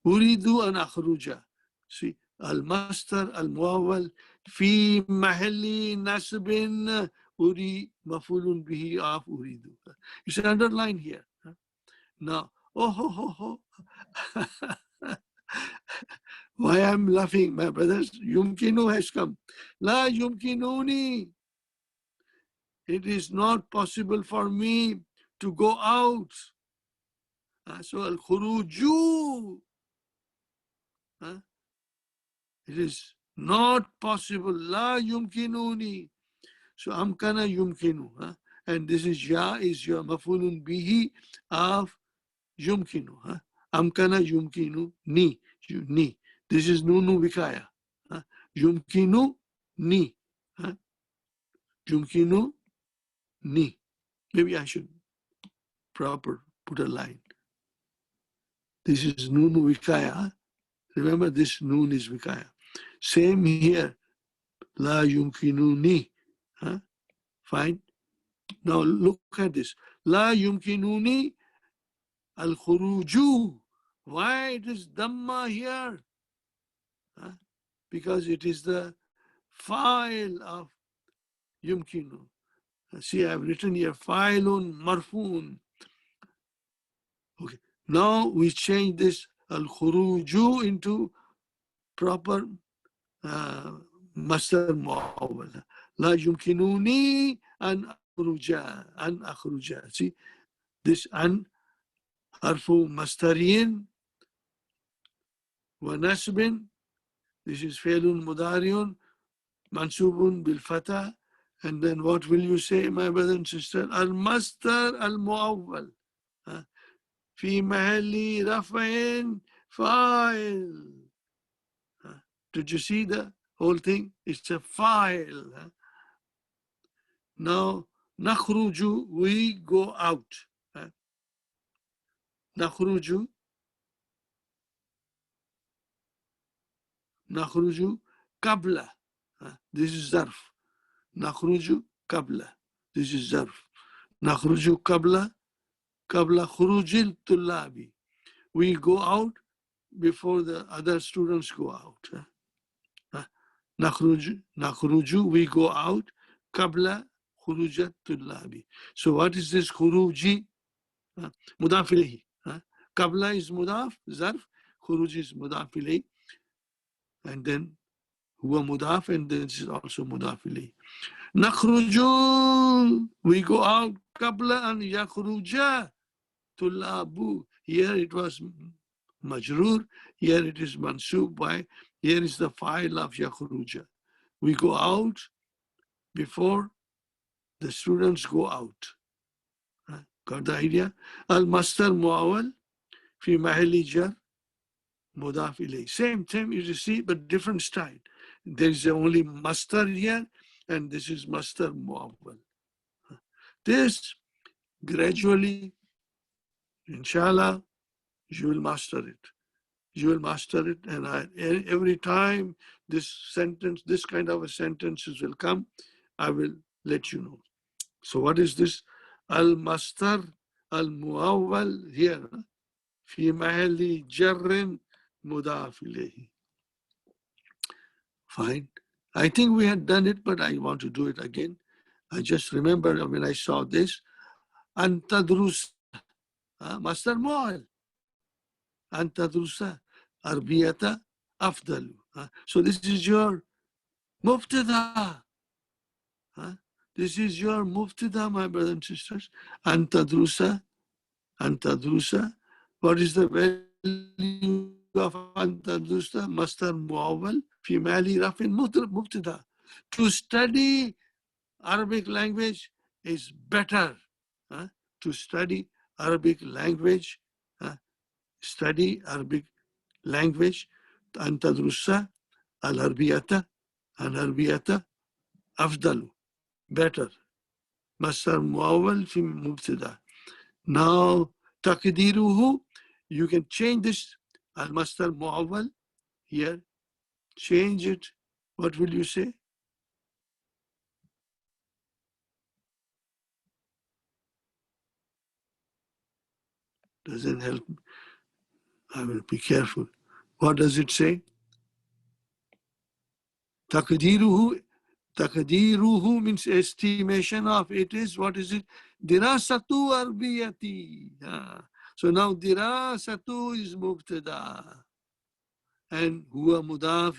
Uridu an akhruja. See, al-mastar al-muawwal fi mahalli nasbin uri mafulun bihi of uridu. You should underline here. Now, oh, ho, ho, ho. Why I'm laughing, my brothers? Yumkinu has come. La yumkinuni. It is not possible for me to go out. So al-khuruju. It is not possible. La yumkinuni. So amkana yumkinu. And this is ya is your mafulun bihi of yumkinu. Amkana yumkinu ni. Ni. This is nunu vikaya. Yumkinu ni. Yumkinu ni. Maybe I should proper put a line. This is nunu vikaya. Remember, this nun is vikaya. Same here. La yumkinu ni. Fine. Now look at this. La yumkinuni al-khuruju. Why it is dhamma here? Because it is the file of yumkinu. See, I've written here fa'ilun marfu'un. Okay. Now we change this al-khuruju into proper masdar muawwal. La yumkinuni an akhruja. See, this an harfu masdariyin wa nasbin. This is fi'lun mudariun mansubun bil fatah. And then what will you say, my brother and sister? Al-masdar al-muawwal. Fi mahalli raf'in fa'il. Did you see the whole thing? It's a file. Now, nakhruju, we go out. Nakhruju. Nakhruju qabla. This is zarf. Nakhruju qabla. This is zarf. Nakhruju qabla. Qabla khurujil tullabi. We go out before the other students go out. Nakhruju, we go out. Qabla khurujat tullabi. So what is this khuruji? Mudaf ilayhi. Qabla is mudaf, zarf. Khuruj is mudaf ilayhi. And then huwa mudaf, and then this is also mudaf ilayhi. Nakhruju, we go out. Qabla an yakhruja tullabu. Here it was majrur. Here it is mansub by. Here is the file of yakhruja. We go out before the students go out. Got the idea? Al-masdar muawwal fi mahalli jar mudaf ilayh. Same, you see, but different style. There is only mastar here, and this is mastar muawwal. This gradually, inshallah, you will master it. You will master it, and every time this sentence, this kind of a sentences will come, I will let you know. So what is this? Al-mastar al-muawwal here. في محل جر مضاف إليه. Fine. I think we had done it, but I want to do it again. I just remember when I saw this. أن تدرس مصدر معل. أن تدرس عربية أفضل. So this is your مبتدأ. This is your مبتدأ, my brothers and sisters. أن تدرس. أن تدرس. What is the value of أن تدرس? مصدر معول في محل رفع مبتدأ. To study Arabic language is better. To study Arabic language, study Arabic language. أن تدرس العربية أفضل, better. مصدر معول في مبتدأ. Now تقديره, you can change this المصدر معول here. Change it. What will you say? Doesn't help. I will be careful. What does it say? تقديره means estimation of it is, what is it? Dirasatu arbiyati. So now dirasatu is mubtada. And huwa mudaf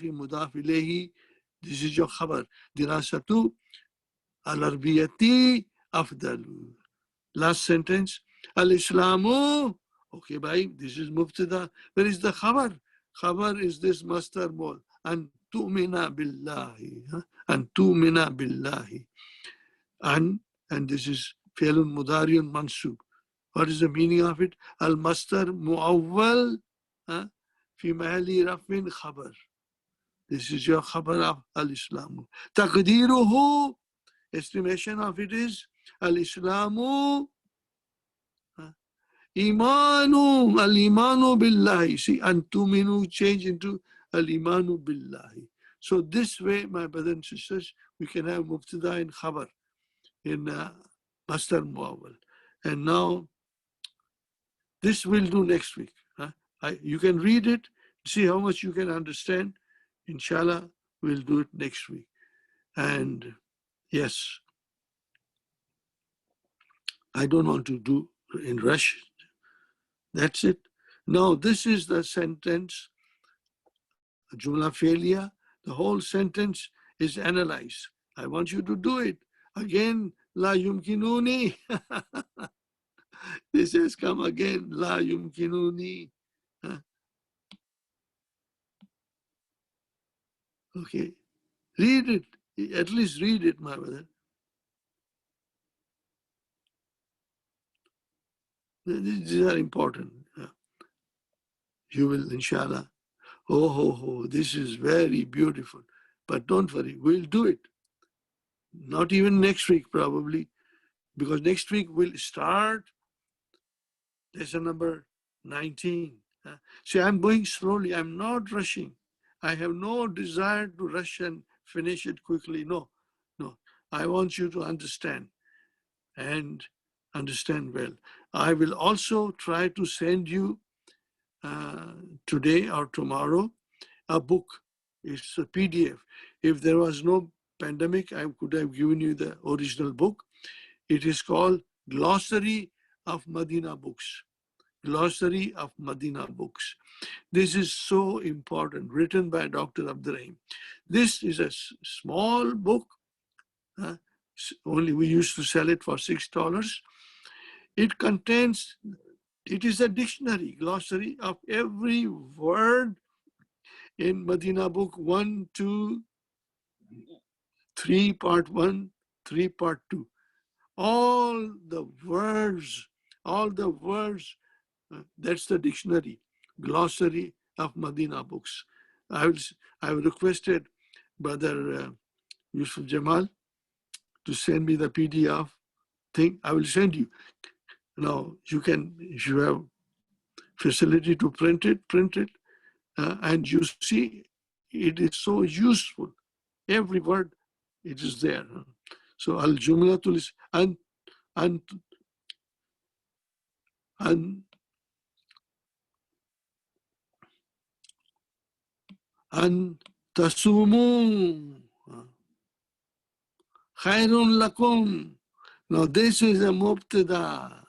ilayhi. This is your khabar. Dirasatu al-arbiyati afdalu. Last sentence. Al-Islamu. Okay, bhai, this is mubtada. Where is the khabar? Khabar is this master mol. And tu'mina billahi. And tu'mina billahi. And this is fi'lun mudariun mansub. What is the meaning of it? Al-mastar mu'awwal fi mahali rafin khabar. This is your khabar of al-Islamu. Taqdiruhu, estimation of it is al-Islamu Imanu, al-imanu billahi. See, antuminu change into al-imanu billahi. So this way, my brothers and sisters, we can have mubtada and khabar in masdar muawwal. And now, this we'll do next week. You can read it, see how much you can understand. Inshallah, we'll do it next week. And yes, I don't want to do in rush. That's it. Now, this is the sentence, Jumla failure. The whole sentence is analyzed. I want you to do it. Again, La yumkinuni. This has come again, La yumkinuni. Okay. Read it. At least read it, my brother. These are important. You will, inshallah. Oh, this is very beautiful. But don't worry, we'll do it. Not even next week, probably, because next week we'll start lesson number 19. See, I'm going slowly. I'm not rushing. I have no desire to rush and finish it quickly. No. I want you to understand and understand well. I will also try to send you today or tomorrow a book. It's a PDF. If there was no pandemic, I could have given you the original book. It is called Glossary of Medina Books. Glossary of Medina Books. This is so important, written by Dr. Abdurrahim. This is a small book. Only we used to sell it for $6. It contains, it is a dictionary, glossary of every word in Medina book 1, 2, 3, part 1, 3, part 2. All the words, that's the dictionary, glossary of Medina books. I've requested Brother Yusuf Jamal to send me the PDF thing. I will send you. Now, you can, if you have facility to print it, and you see it is so useful. Every word, it is there. So, al-jumlatul an tasumu khairun lakum. Now, this is a mubtada.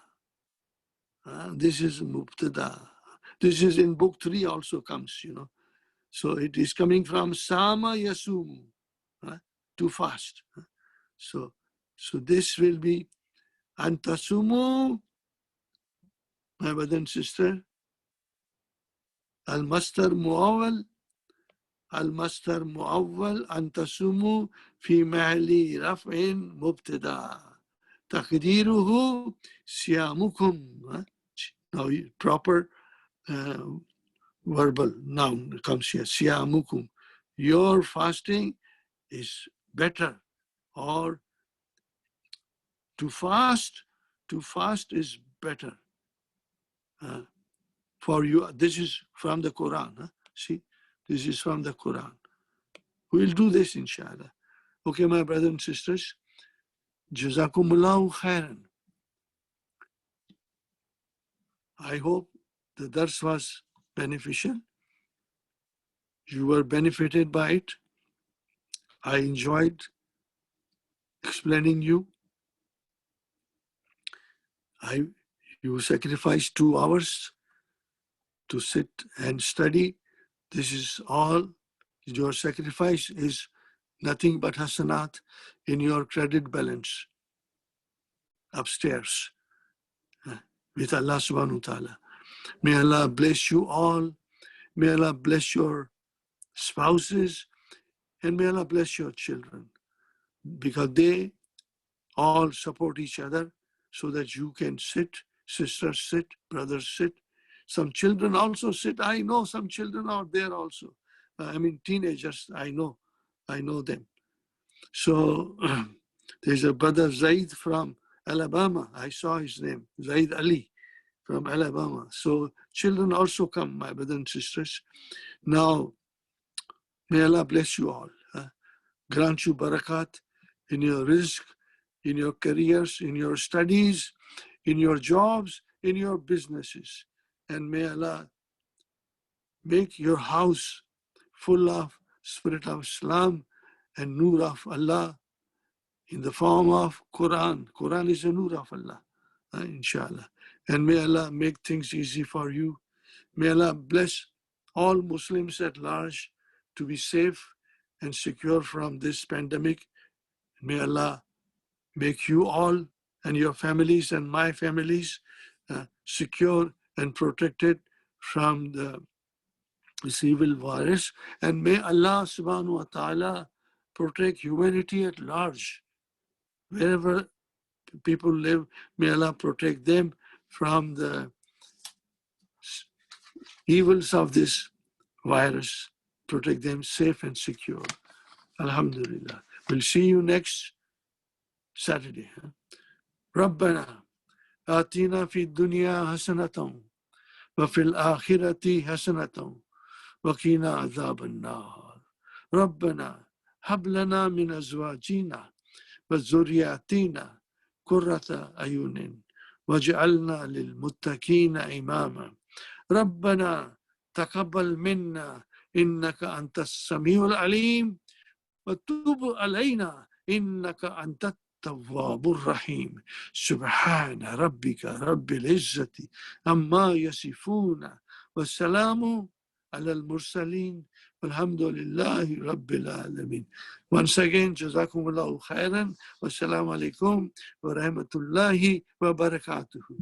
This is mubtada. This is in book 3 also comes, So it is coming from sama yasum, to fast. So this will be antasumu, my brother and sister, al-mastar muawwal antasumu fi mahli raf'in mubtada. Taqdiruhu siyamukum. Now proper verbal noun comes here. Siyamukum. Your fasting is better, or to fast is better for you. This is from the Quran. See, this is from the Quran. We'll do this inshallah. Okay, my brothers and sisters. Jazakumullahu khairan. I hope the dars was beneficial. You were benefited by it. I enjoyed explaining you. You sacrificed 2 hours to sit and study. This is all. Your sacrifice is nothing but hasanat in your credit balance upstairs with Allah subhanahu wa ta'ala. May Allah bless you all. May Allah bless your spouses, and may Allah bless your children, because they all support each other so that you can sit, sisters sit, brothers sit. Some children also sit. I know some children are there also. Teenagers, I know them. So there's a brother Zaid from Alabama. I saw his name, Zaid Ali from Alabama. So children also come, my brothers and sisters. Now, may Allah bless you all. Grant you barakat in your rizq, in your careers, in your studies, in your jobs, in your businesses. And may Allah make your house full of spirit of Islam and nur of Allah in the form of Quran. Quran is a nur of Allah, inshallah. And may Allah make things easy for you. May Allah bless all Muslims at large to be safe and secure from this pandemic. May Allah make you all and your families and my families secure and protected from this evil virus. And may Allah subhanahu wa ta'ala protect humanity at large. Wherever people live, may Allah protect them from the evils of this virus. Protect them safe and secure. Alhamdulillah. We'll see you next Saturday. ربنا آتنا في الدنيا حسنة وفي الآخرة حسنة وقنا عذاب النار. ربنا هب لنا من أزواجنا وذرياتنا قرة أعين واجعلنا للمتقين إماما. ربنا تقبل منا إنك أنت السميع العليم وتب علينا إنك أنت التواب الرحيم. سبحان ربك رب العزة عما يصفون والسلام على المرسلين والحمد لله رب العالمين. Once again, Jazakumullahu khairan. Wassalamu alaikum wa rahmatullahi wa barakatuhu.